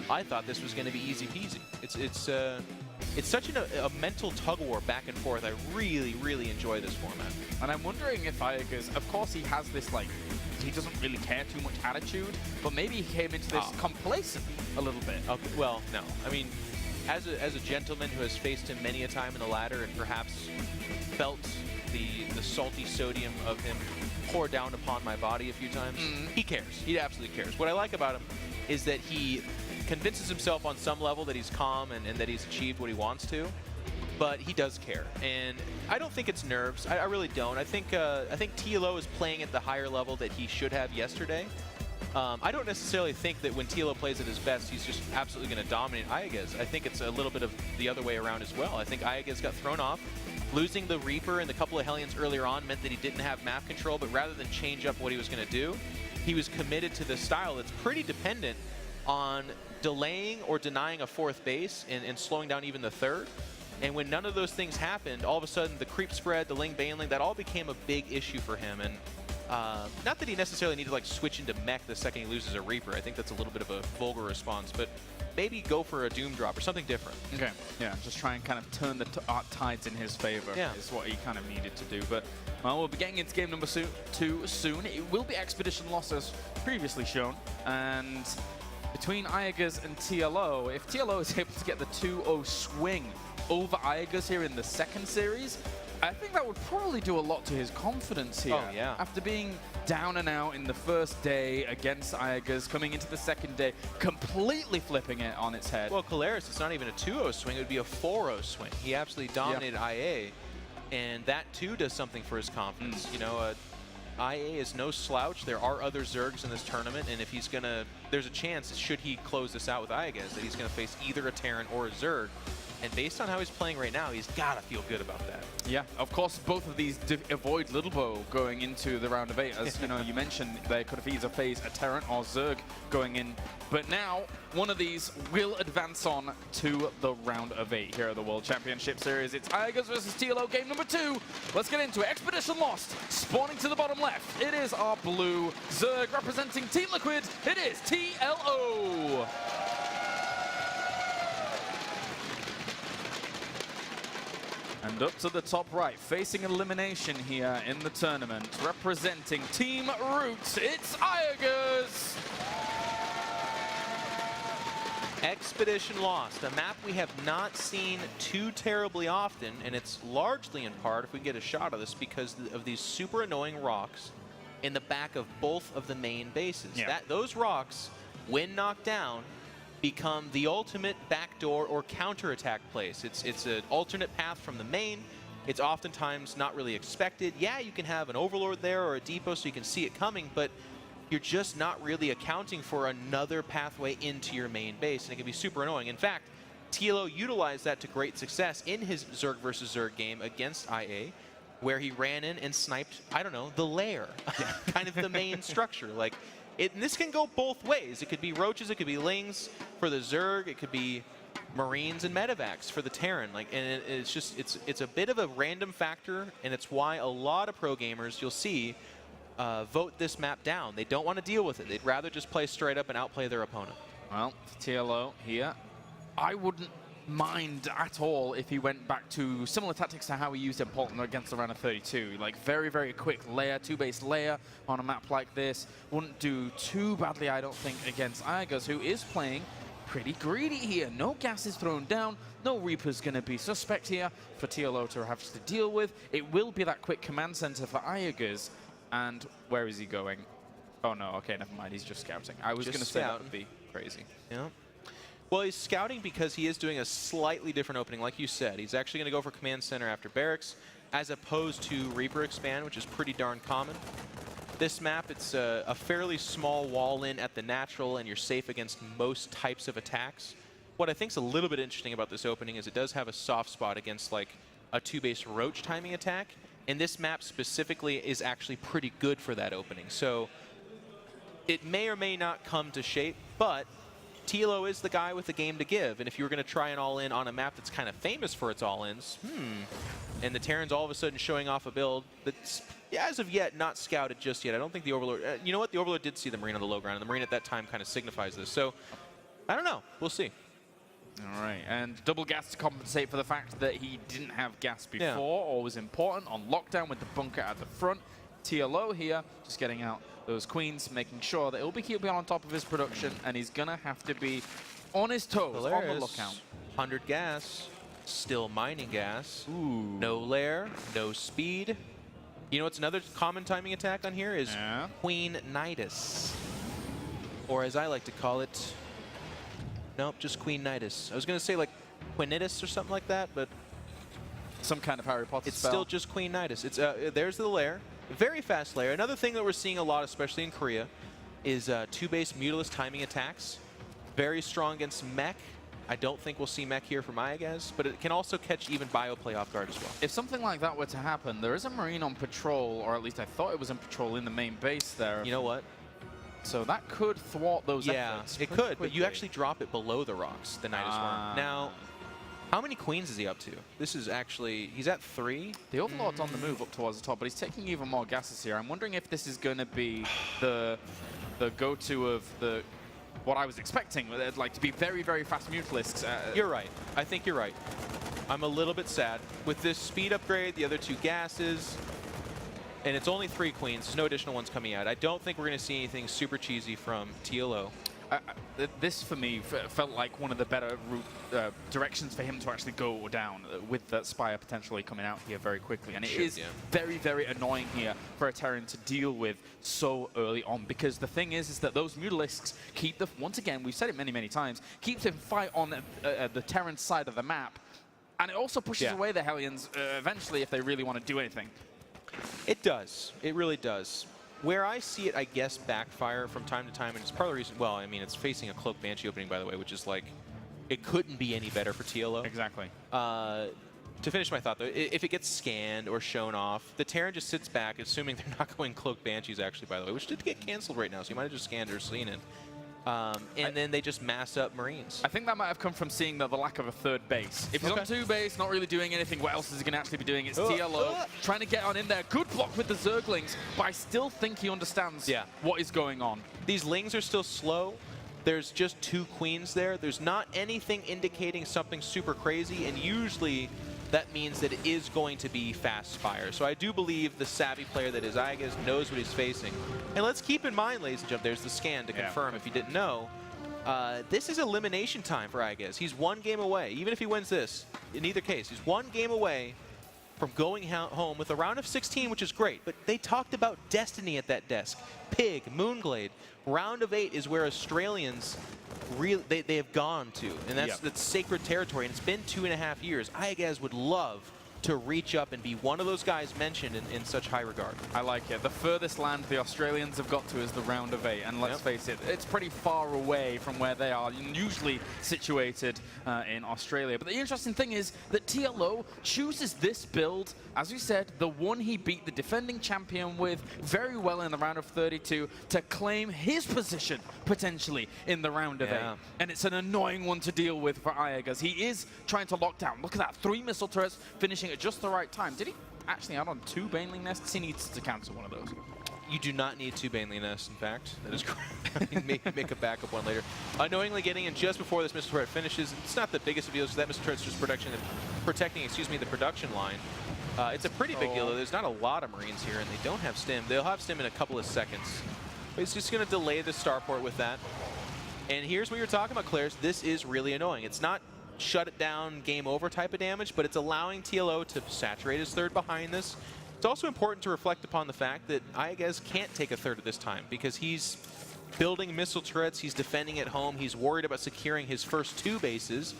I thought this was going to be easy peasy. It's such a mental tug-of-war back and forth. I really, really enjoy this format. And I'm wondering if iaguz, of course he has this like, he doesn't really care too much attitude, but maybe he came into this complacent a little bit. Okay, well, no. I mean, as a gentleman who has faced him many a time in the ladder and perhaps felt the salty sodium of him pour down upon my body a few times, he cares. He absolutely cares. What I like about him is that he convinces himself on some level that he's calm and that he's achieved what he wants to, but he does care. And I don't think it's nerves. I really don't. I think TLO is playing at the higher level that he should have yesterday. I don't necessarily think that when TLO plays at his best, he's just absolutely going to dominate iaguz. I think it's a little bit of the other way around as well. I think iaguz got thrown off. Losing the Reaper and the couple of Hellions earlier on meant that he didn't have map control, but rather than change up what he was going to do, he was committed to this style that's pretty dependent on delaying or denying a 4th base and slowing down even the 3rd. And when none of those things happened, all of a sudden the creep spread, the Ling Baneling, that all became a big issue for him. And not that he necessarily needed to like switch into mech the second he loses a Reaper. I think that's a little bit of a vulgar response, but maybe go for a Doom drop or something different. Okay, yeah, just try and kind of turn the tides in his favor is what he kind of needed to do. But well, we'll be getting into game number 2 soon. It will be Expedition loss as previously shown, and between iaguz and TLO, if TLO is able to get the 2-0 swing over iaguz here in the second series, I think that would probably do a lot to his confidence here. Oh, yeah. After being down and out in the first day against iaguz, coming into the second day, completely flipping it on its head. Well, Kalaris, it's not even a 2-0 swing, it would be a 4-0 swing. He absolutely dominated IA, and that too does something for his confidence. You know, IA is no slouch. There are other Zergs in this tournament, and if he's gonna, there's a chance, should he close this out with iaguz, that he's gonna face either a Terran or a Zerg. And based on how he's playing right now, he's got to feel good about that. Yeah, of course, both of these avoid Littlebow going into the round of 8. As you know, you mentioned they could have either faced a Terran or Zerg going in. But now, one of these will advance on to the round of 8 here at the World Championship Series. It's iaguz versus TLO game number 2. Let's get into it. Expedition lost. Spawning to the bottom left. It is our blue Zerg representing Team Liquid. It is TLO. And up to the top right, facing elimination here in the tournament, representing Team Roots, it's iaguz! Expedition lost, a map we have not seen too terribly often, and it's largely in part, if we get a shot of this, because of these super annoying rocks in the back of both of the main bases. Yeah. Those rocks, when knocked down, become the ultimate backdoor or counterattack place. It's an alternate path from the main. It's oftentimes not really expected. Yeah, you can have an Overlord there or a depot so you can see it coming, but you're just not really accounting for another pathway into your main base, and it can be super annoying. In fact, TLO utilized that to great success in his Zerg versus Zerg game against IA, where he ran in and sniped, I don't know, the lair, kind of the main structure. Like, and this can go both ways. It could be roaches, it could be lings for the Zerg, it could be Marines and medevacs for the Terran. Like, and it's just, it's a bit of a random factor, and it's why a lot of pro gamers, you'll see, vote this map down. They don't want to deal with it. They'd rather just play straight up and outplay their opponent. Well, TLO here, I wouldn't mind at all if he went back to similar tactics to how he used in Portland against the round of 32. Like very quick layer, 2-base layer on a map like this. Wouldn't do too badly, I don't think, against iaguz, who is playing pretty greedy here. No gas is thrown down. No Reaper's going to be suspect here for TLO to have to deal with. It will be that quick command center for iaguz. And where is he going? Oh no, okay, never mind. He's just scouting. I was going to say that would be crazy. Yeah. Well, he's scouting because he is doing a slightly different opening, like you said. He's actually going to go for command center after barracks, as opposed to Reaper expand, which is pretty darn common. This map, it's a fairly small wall in at the natural, and you're safe against most types of attacks. What I think is a little bit interesting about this opening is it does have a soft spot against like a 2-base roach timing attack, and this map specifically is actually pretty good for that opening. So it may or may not come to shape, but TLO is the guy with the game to give, and if you were going to try an all-in on a map that's kind of famous for its all-ins, and the Terran's all of a sudden showing off a build that's, as of yet, not scouted just yet. I don't think the Overlord, you know what, the Overlord did see the Marine on the low ground, and the Marine at that time kind of signifies this. So, I don't know. We'll see. All right, and double gas to compensate for the fact that he didn't have gas before or was important on lockdown with the bunker at the front. TLO here, just getting out those queens, making sure that he'll be keeping on top of his production, and he's going to have to be on his toes, on the lookout. 100 gas, still mining gas. Ooh. No lair, no speed. You know what's another common timing attack on here is Queen-nitis. Or as I like to call it, nope, just Queen-nitis. I was going to say like Quinitis or something like that, but some kind of Harry Potter spell. Still just Queen-nitis. It's there's the lair. Very fast layer. Another thing that we're seeing a lot, especially in Korea, is 2-base mutalist timing attacks. Very strong against mech. I don't think we'll see mech here from iaguz, but it can also catch even bioplay off guard as well. If something like that were to happen, there is a Marine on patrol, or at least I thought it was in patrol in the main base there. You know what? So that could thwart those efforts. Yeah, it could, but you actually drop it below the rocks, the Nidus Worm. Now, how many queens is he up to? This is actually, he's at 3. The Overlord's on the move up towards the top, but he's taking even more gases here. I'm wondering if this is going to be the go-to of the what I was expecting, like to be very fast mutalisks. You're right. I think you're right. I'm a little bit sad. With this speed upgrade, the other 2 gases, and it's only 3 queens. There's no additional ones coming out. I don't think we're going to see anything super cheesy from TLO. This, for me, felt like one of the better directions for him to actually go down, with that Spire potentially coming out here very quickly. And it is very annoying here for a Terran to deal with so early on, because the thing is that those Mutalisks keep the, once again, we've said it many times, keeps him fight on the Terran side of the map, and it also pushes away the Hellions eventually if they really want to do anything. It does. It really does. Where I see it, I guess, backfire from time to time, and it's part of the reason, well, I mean, it's facing a Cloak Banshee opening, by the way, which is like, it couldn't be any better for TLO. Exactly. To finish my thought, though, if it gets scanned or shown off, the Terran just sits back, assuming they're not going Cloak Banshees, actually, by the way, which did get canceled right now, so you might have just scanned or seen it. And then they just mass up Marines. I think that might have come from seeing the lack of a 3rd base. If he's on 2 base, not really doing anything, what else is he going to actually be doing? It's TLO trying to get on in there. Good block with the Zerglings, but I still think he understands what is going on. These Lings are still slow. There's just 2 queens there. There's not anything indicating something super crazy, and usually that means that it is going to be fast fire. So I do believe the savvy player that is iaguz knows what he's facing. And let's keep in mind, ladies and gentlemen, there's the scan to confirm if you didn't know. This is elimination time for iaguz. He's 1 game away. Even if he wins this, in either case, he's 1 game away from going home with a round of 16, which is great. But they talked about destiny at that desk. Pig, Moonglade. Round of 8 is where Australians really they have gone to, and that's sacred territory, and it's been 2.5 years. iaguz would love to reach up and be one of those guys mentioned in such high regard. I like it. The furthest land the Australians have got to is the round of 8, and let's face it, it's pretty far away from where they are usually situated in Australia. But the interesting thing is that TLO chooses this build, as we said, the one he beat the defending champion with very well in the round of 32 to claim his position potentially in the round of 8. And it's an annoying one to deal with for iaguz. He is trying to lock down. Look at that, 3 missile turrets finishing at just the right time. Did he actually add on 2 Baneling nests? He needs to cancel one of those. You do not need 2 Baneling nests, in fact. That is correct. make a backup one later. Unknowingly getting in just before this missile turret finishes. It's not the biggest of deals because that missile turret's just protecting the production line. It's a pretty big deal, though. There's not a lot of Marines here, and they don't have stim. They'll have stim in a couple of seconds. But it's just going to delay the starport with that. And here's what you're talking about, Claire. This is really annoying. It's not shut it down, game over type of damage, but it's allowing TLO to saturate his third behind this. It's also important to reflect upon the fact that iaguz can't take a third at this time because he's building missile turrets, he's defending at home, he's worried about securing his first 2 bases.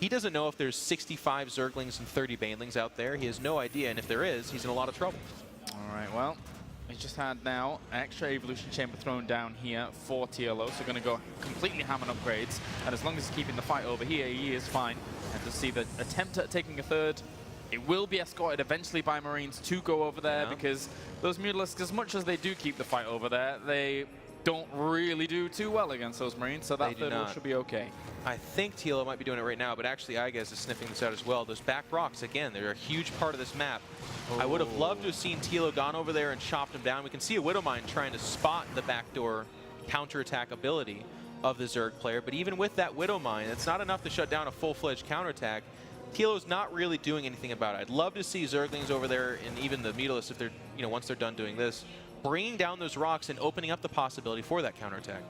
He doesn't know if there's 65 Zerglings and 30 Banelings out there. He has no idea, and if there is, he's in a lot of trouble. All right, well, we just had now an extra evolution chamber thrown down here for TLO, so going to go completely ham on upgrades, and as long as he's keeping the fight over here, he is fine. And to see the attempt at taking a third, it will be escorted eventually by Marines to go over there because those Mutalisks, as much as they do keep the fight over there, they don't really do too well against those Marines, so that third wall should be okay. I think TLO might be doing it right now, but actually iaguz is sniffing this out as well. Those back rocks, again, they're a huge part of this map. I would have loved to have seen TLO gone over there and chopped him down. We can see a Widowmine trying to spot the backdoor counterattack ability of the Zerg player, but even with that Widowmine, it's not enough to shut down a full-fledged counterattack. TLO's not really doing anything about it. I'd love to see Zerglings over there and even the Mutalisks, if they're, once they're done doing this, bringing down those rocks and opening up the possibility for that counterattack.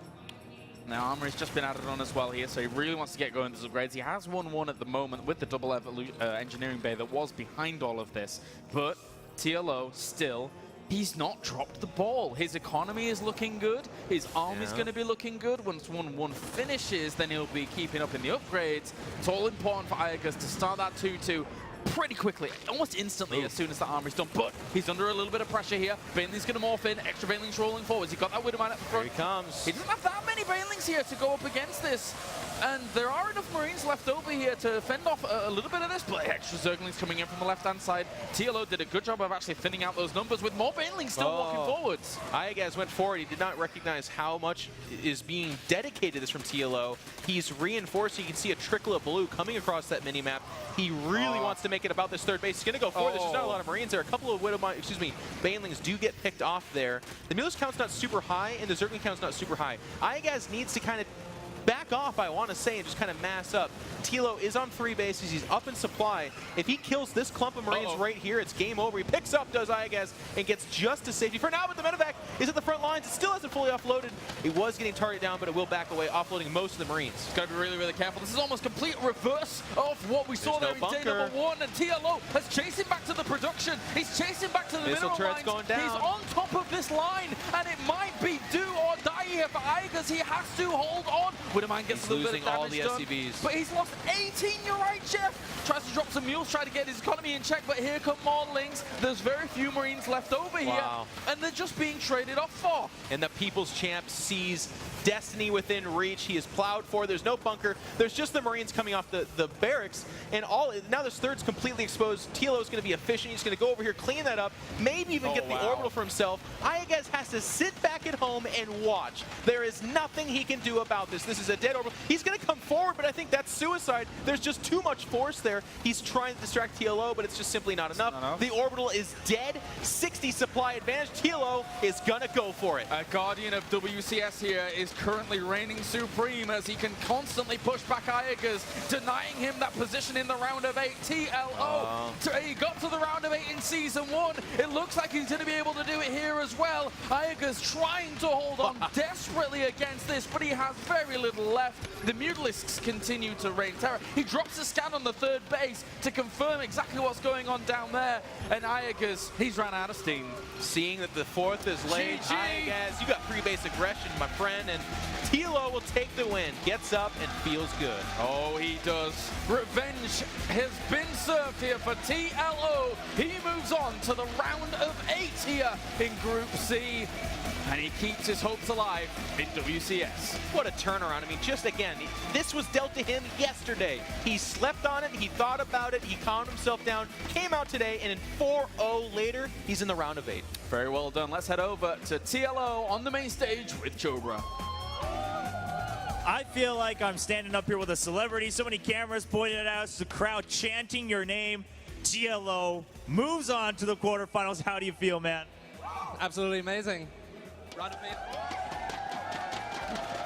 Now, Armory's just been added on as well here, so he really wants to get going with his upgrades. He has 1-1 at the moment with the double engineering bay that was behind all of this, but TLO still, he's not dropped the ball. His economy is looking good. His army's going to be looking good. Once 1-1 finishes, then he'll be keeping up in the upgrades. It's all important for iaguz to start that 2-2 pretty quickly, almost instantly as soon as the armor's done. But he's under a little bit of pressure here. Baneling's going to morph in. Extra Baneling's rolling forwards. He got that Widowmine at the front. Here he comes. He doesn't have that many Banelings here to go up against this. And there are enough Marines left over here to fend off a little bit of this, but extra Zerglings coming in from the left-hand side. TLO did a good job of actually thinning out those numbers with more Banelings still walking forwards. iaguz went forward. He did not recognize how much is being dedicated to this from TLO. He's reinforcing. You can see a trickle of blue coming across that mini-map. He really wants to make it about this third base. He's going to go forward. There's just not a lot of Marines there. A couple of Banelings do get picked off there. The Mutalisk count's not super high, and the Zergling count's not super high. iaguz needs to kind of back off, I want to say, and just kind of mass up. TLO is on 3 bases. He's up in supply. If he kills this clump of Marines right here, it's game over. He picks up, does iaguz, and gets just to safety for now, but the medevac is at the front lines. It still hasn't fully offloaded. It was getting targeted down, but it will back away, offloading most of the Marines. Got to be really, really careful. This is almost complete reverse of what we saw there in day number 1, and TLO has chased him back to the production. He's chasing back to the mineral lines. Going down. He's on top of this line, and it might be do or die here for iaguz. He has to hold on. Widowmine gets a little bit of damage all the done, SCVs. but he's lost 18. You're right, Jeff. Tries to drop some mules, try to get his economy in check, but here come more Lings. There's very few Marines left over here, and they're just being traded off for. And the People's Champ sees destiny within reach. He is plowed for. There's no bunker. There's just the Marines coming off the barracks, and now this third's completely exposed. TLO is going to be efficient. He's going to go over here, clean that up, maybe even get the orbital for himself. iaguz has to sit back at home and watch. There is nothing he can do about this. This is a dead orbital. He's going to come forward, but I think that's suicide. There's just too much force there. He's trying to distract TLO, but it's just simply not enough. The orbital is dead. 60 supply advantage. TLO is going to go for it. A Guardian of WCS here is currently reigning supreme as he can constantly push back iaguz, denying him that position in the round of 8. TLO, he got to the round of 8 in Season 1. It looks like he's going to be able to do it here as well. iaguz trying to hold on desperately against this, but he has very little left. The Mutalisks continue to reign terror. He drops a scan on the third base to confirm exactly what's going on down there, and iaguz, he's run out of steam. Seeing that the fourth is laid, iaguz, you got 3 base aggression, my friend, and TLO will take the win. Gets up and feels good. Oh, he does. Revenge has been served here for TLO. He moves on to the round of 8 here in Group C, and he keeps his hopes alive in WCS. What a turnaround. I mean, just again, this was dealt to him yesterday. He slept on it, he thought about it, he calmed himself down, came out today, and in 4-0 later, he's in the round of 8. Very well done. Let's head over to TLO on the main stage with Chobra. I feel like I'm standing up here with a celebrity. So many cameras pointed at us, the crowd chanting your name. TLO moves on to the quarterfinals. How do you feel, man? Absolutely amazing. Round of applause.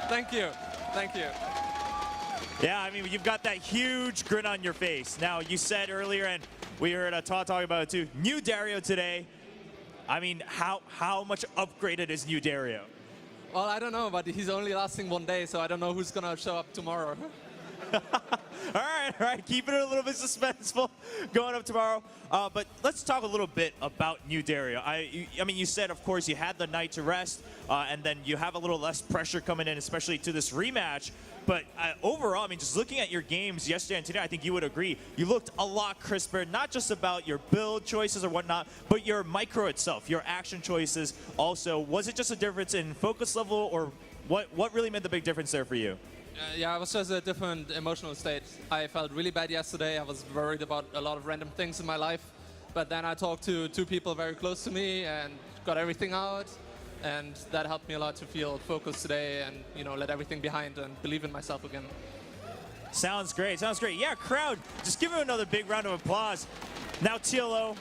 Thank you. Thank you. Yeah, I mean, you've got that huge grin on your face. Now, you said earlier, and we heard Todd talking about it too, new Dario today. I mean, how much upgraded is new Dario? Well, I don't know, but he's only lasting 1 day, so I don't know who's going to show up tomorrow. All right, keeping it a little bit suspenseful going up tomorrow. But let's talk a little bit about new Dario. I mean, you said, of course, you had the night to rest, and then you have a little less pressure coming in, especially to this rematch. But overall, I mean, just looking at your games yesterday and today, I think you would agree, you looked a lot crisper, not just about your build choices or whatnot, but your micro itself, your action choices also. Was it just a difference in focus level, or what really made the big difference there for you? Yeah, it was just a different emotional state. I felt really bad yesterday. I was worried about a lot of random things in my life. But then I talked to 2 people very close to me and got everything out. And that helped me a lot to feel focused today and, you know, let everything behind and believe in myself again. Sounds great. Sounds great. Yeah, crowd, just give him another big round of applause. Now, TLO,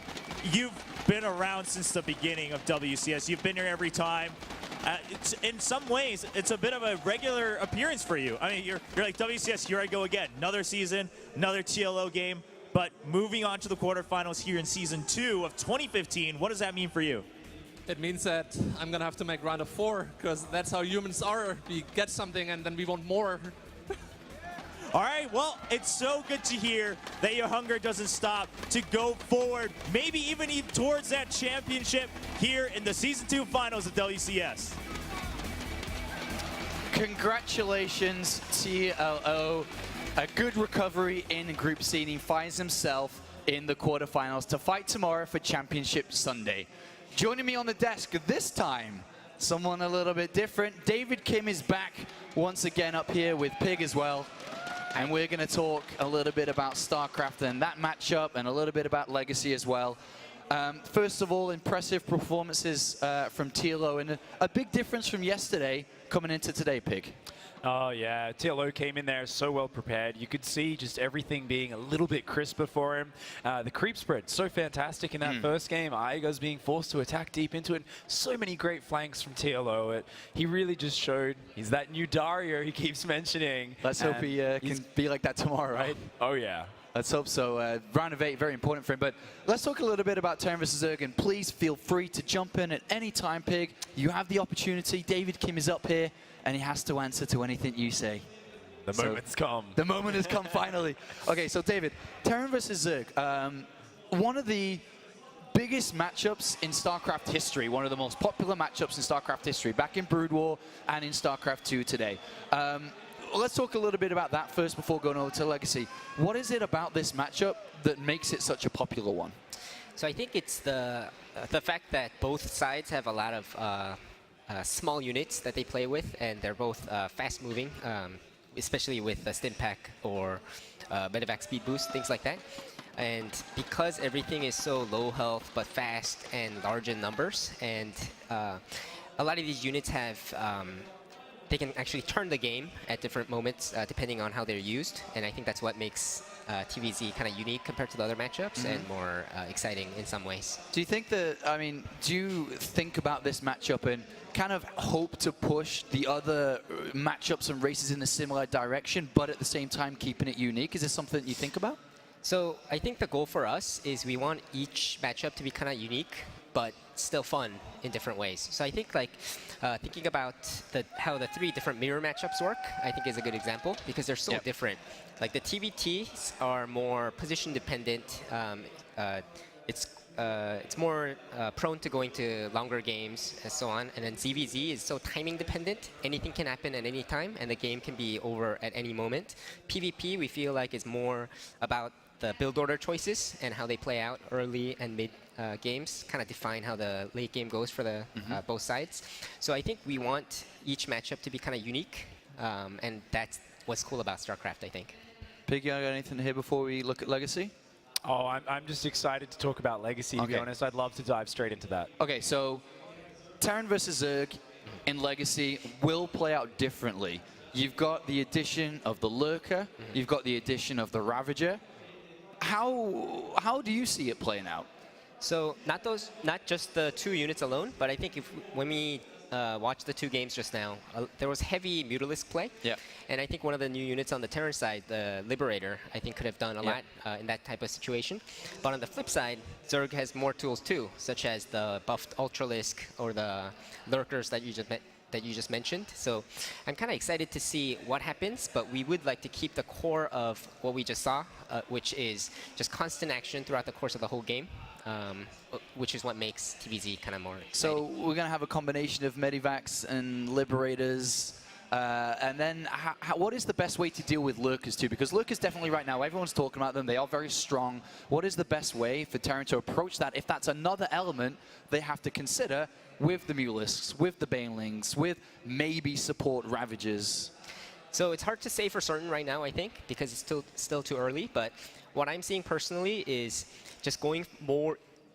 you've been around since the beginning of WCS. You've been here every time. In some ways, it's a bit of a regular appearance for you. I mean, you're like, WCS, here I go again. Another season, another TLO game. But moving on to the quarterfinals here in Season 2 of 2015, what does that mean for you? It means that I'm going to have to make round of 4, because that's how humans are. We get something and then we want more. All right, well, it's so good to hear that your hunger doesn't stop to go forward, maybe even towards that championship here in the Season 2 finals of WCS. Congratulations, TLO. A good recovery in group seeding, finds himself in the quarterfinals to fight tomorrow for Championship Sunday. Joining me on the desk this time, someone a little bit different. David Kim is back once again up here with Pig as well. And we're going to talk a little bit about StarCraft and that matchup and a little bit about Legacy as well. First of all, impressive performances from TLO and a big difference from yesterday coming into today, Pig. Oh, yeah. TLO came in there so well prepared. You could see just everything being a little bit crisper for him. The creep spread, so fantastic in that first game. iaguz being forced to attack deep into it. So many great flanks from TLO. He really just showed he's that new Dario he keeps mentioning. Let's hope he can be like that tomorrow, right? Oh, yeah. Let's hope so. Round of 8, very important for him. But let's talk a little bit about Terran versus Zerg. And please feel free to jump in at any time, Pig. You have the opportunity. David Kim is up here, and he has to answer to anything you say. The moment's come. The moment has come finally. Okay, so David, Terran versus Zerg. One of the biggest matchups in StarCraft history, one of the most popular matchups in StarCraft history, back in Brood War and in StarCraft 2 today. Let's talk a little bit about that first before going over to Legacy. What is it about this matchup that makes it such a popular one? So I think it's the fact that both sides have a lot of small units that they play with, and they're both fast-moving, especially with Stim Pack or Medevac Speed Boost, things like that. And because everything is so low health but fast and large in numbers, and a lot of these units have they can actually turn the game at different moments depending on how they're used, and I think that's what makes TVZ kind of unique compared to the other matchups and more exciting in some ways. Do you think that, I mean, do you think about this matchup and kind of hope to push the other matchups and races in a similar direction, but at the same time keeping it unique? Is this something you think about? So I think the goal for us is we want each matchup to be kind of unique, but still fun in different ways. So I think like thinking about how the 3 different mirror matchups work, I think is a good example because they're so different. Like the TVTs are more position dependent. It's more prone to going to longer games and so on. And then ZvZ is so timing dependent. Anything can happen at any time and the game can be over at any moment. PvP we feel like is more about the build order choices and how they play out early and mid games kind of define how the late game goes for the both sides. So I think we want each matchup to be kind of unique, and that's what's cool about StarCraft, I think. Pig, you got anything to hear before we look at Legacy? Oh, I'm just excited to talk about Legacy, to be honest. I'd love to dive straight into that. Okay, so Terran versus Zerg in Legacy will play out differently. You've got the addition of the Lurker, you've got the addition of the Ravager. How do you see it playing out? So not just the 2 units alone, but I think when we watched the 2 games just now. There was heavy Mutalisk play. Yeah. And I think one of the new units on the Terran side, the Liberator, I think could have done a lot in that type of situation. But on the flip side, Zerg has more tools too, such as the buffed Ultralisk or the Lurkers that you just mentioned. So I'm kind of excited to see what happens, but we would like to keep the core of what we just saw, which is just constant action throughout the course of the whole game. Which is what makes TVZ kind of more exciting. So we're going to have a combination of Medivacs and Liberators. And then what is the best way to deal with Lurkers too? Because Lurkers definitely right now, everyone's talking about them. They are very strong. What is the best way for Terran to approach that if that's another element they have to consider with the Mutalisks, with the Banelings, with maybe support Ravagers? So it's hard to say for certain right now, I think, because it's still too early. But what I'm seeing personally is just going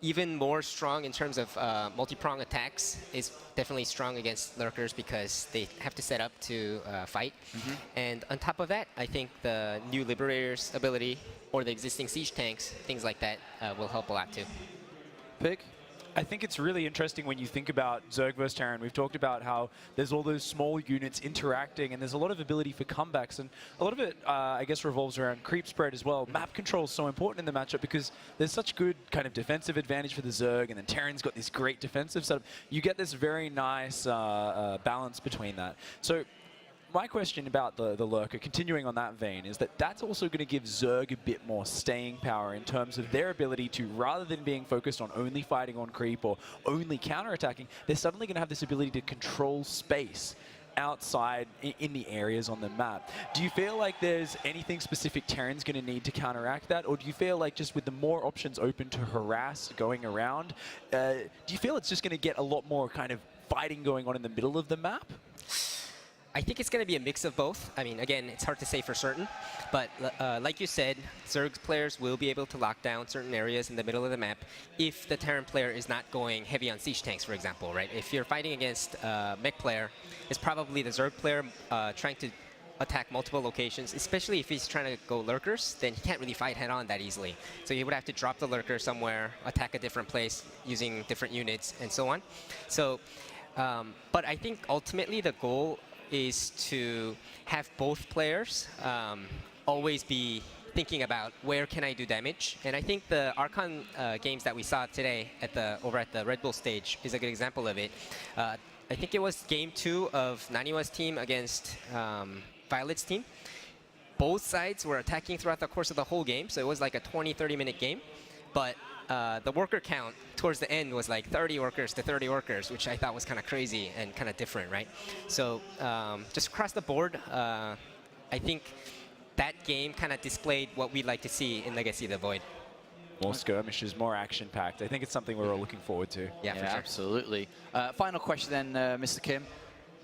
even more strong in terms of multi-prong attacks is definitely strong against Lurkers because they have to set up to fight. And on top of that, I think the new Liberator's ability or the existing siege tanks, things like that, will help a lot too. Pig? I think it's really interesting when you think about Zerg vs Terran. We've talked about how there's all those small units interacting, and there's a lot of ability for comebacks, and a lot of it, I guess, revolves around creep spread as well. Map control is so important in the matchup because there's such good kind of defensive advantage for the Zerg, and then Terran's got this great defensive setup. You get this very nice balance between that. So my question about the Lurker, continuing on that vein, is that that's also going to give Zerg a bit more staying power in terms of their ability to, rather than being focused on only fighting on creep or only counterattacking, they're suddenly going to have this ability to control space outside in the areas on the map. Do you feel like there's anything specific Terran's going to need to counteract that, or do you feel like just with the more options open to harass going around, do you feel it's just going to get a lot more kind of fighting going on in the middle of the map? I think it's going to be a mix of both. I mean, again, it's hard to say for certain, but like you said, Zerg's players will be able to lock down certain areas in the middle of the map if the Terran player is not going heavy on siege tanks, for example, right? If you're fighting against a mech player, it's probably the Zerg player trying to attack multiple locations, especially if he's trying to go Lurkers, then he can't really fight head-on that easily. So he would have to drop the Lurker somewhere, attack a different place using different units, and so on. So, but I think ultimately the goal is to have both players always be thinking about where can I do damage. And I think the Archon games that we saw today over at the Red Bull stage is a good example of it. I think it was game 2 of Naniwa's team against Violet's team. Both sides were attacking throughout the course of the whole game, so it was like a 20-30 minute game. But the worker count towards the end was like 30 workers to 30 workers, which I thought was kind of crazy and kind of different, right? So just across the board, I think that game kind of displayed what we'd like to see in Legacy of the Void. More skirmishes, more action-packed. I think it's something we're all looking forward to. Yeah, for sure. Absolutely. Final question then, Mr. Kim.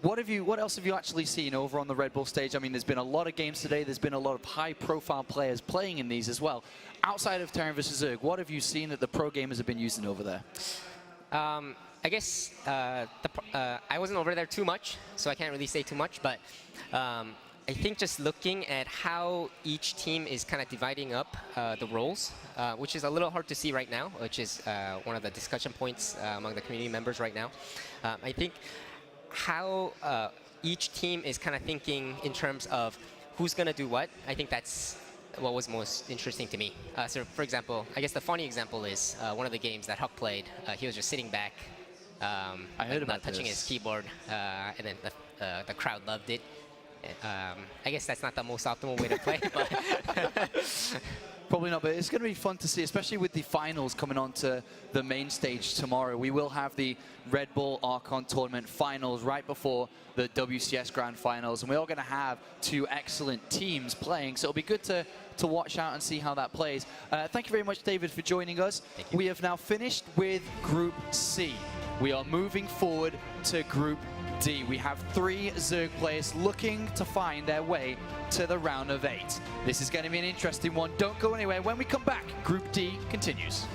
What else have you actually seen over on the Red Bull stage? I mean, there's been a lot of games today. There's been a lot of high-profile players playing in these as well. Outside of Terran vs Zerg, what have you seen that the pro gamers have been using over there? I guess I wasn't over there too much, so I can't really say too much. But I think just looking at how each team is kind of dividing up the roles, which is a little hard to see right now, which is one of the discussion points among the community members right now. I think how each team is kind of thinking in terms of who's going to do what, I think that's what was most interesting to me. So, for example, I guess the funny example is one of the games that Huck played. He was just sitting back, I heard about not touching his keyboard, and then the crowd loved it. I guess that's not the most optimal way to play, but Probably not, but it's going to be fun to see, especially with the finals coming on to the main stage tomorrow. We will have the Red Bull Archon Tournament finals right before the WCS Grand Finals, and we're all going to have 2 excellent teams playing, so it'll be good to watch out and see how that plays. Thank you very much, David, for joining us. We have now finished with Group C. We are moving forward to Group D. We have 3 Zerg players looking to find their way to the round of 8. This is going to be an interesting one. Don't go anywhere. When we come back, Group D continues.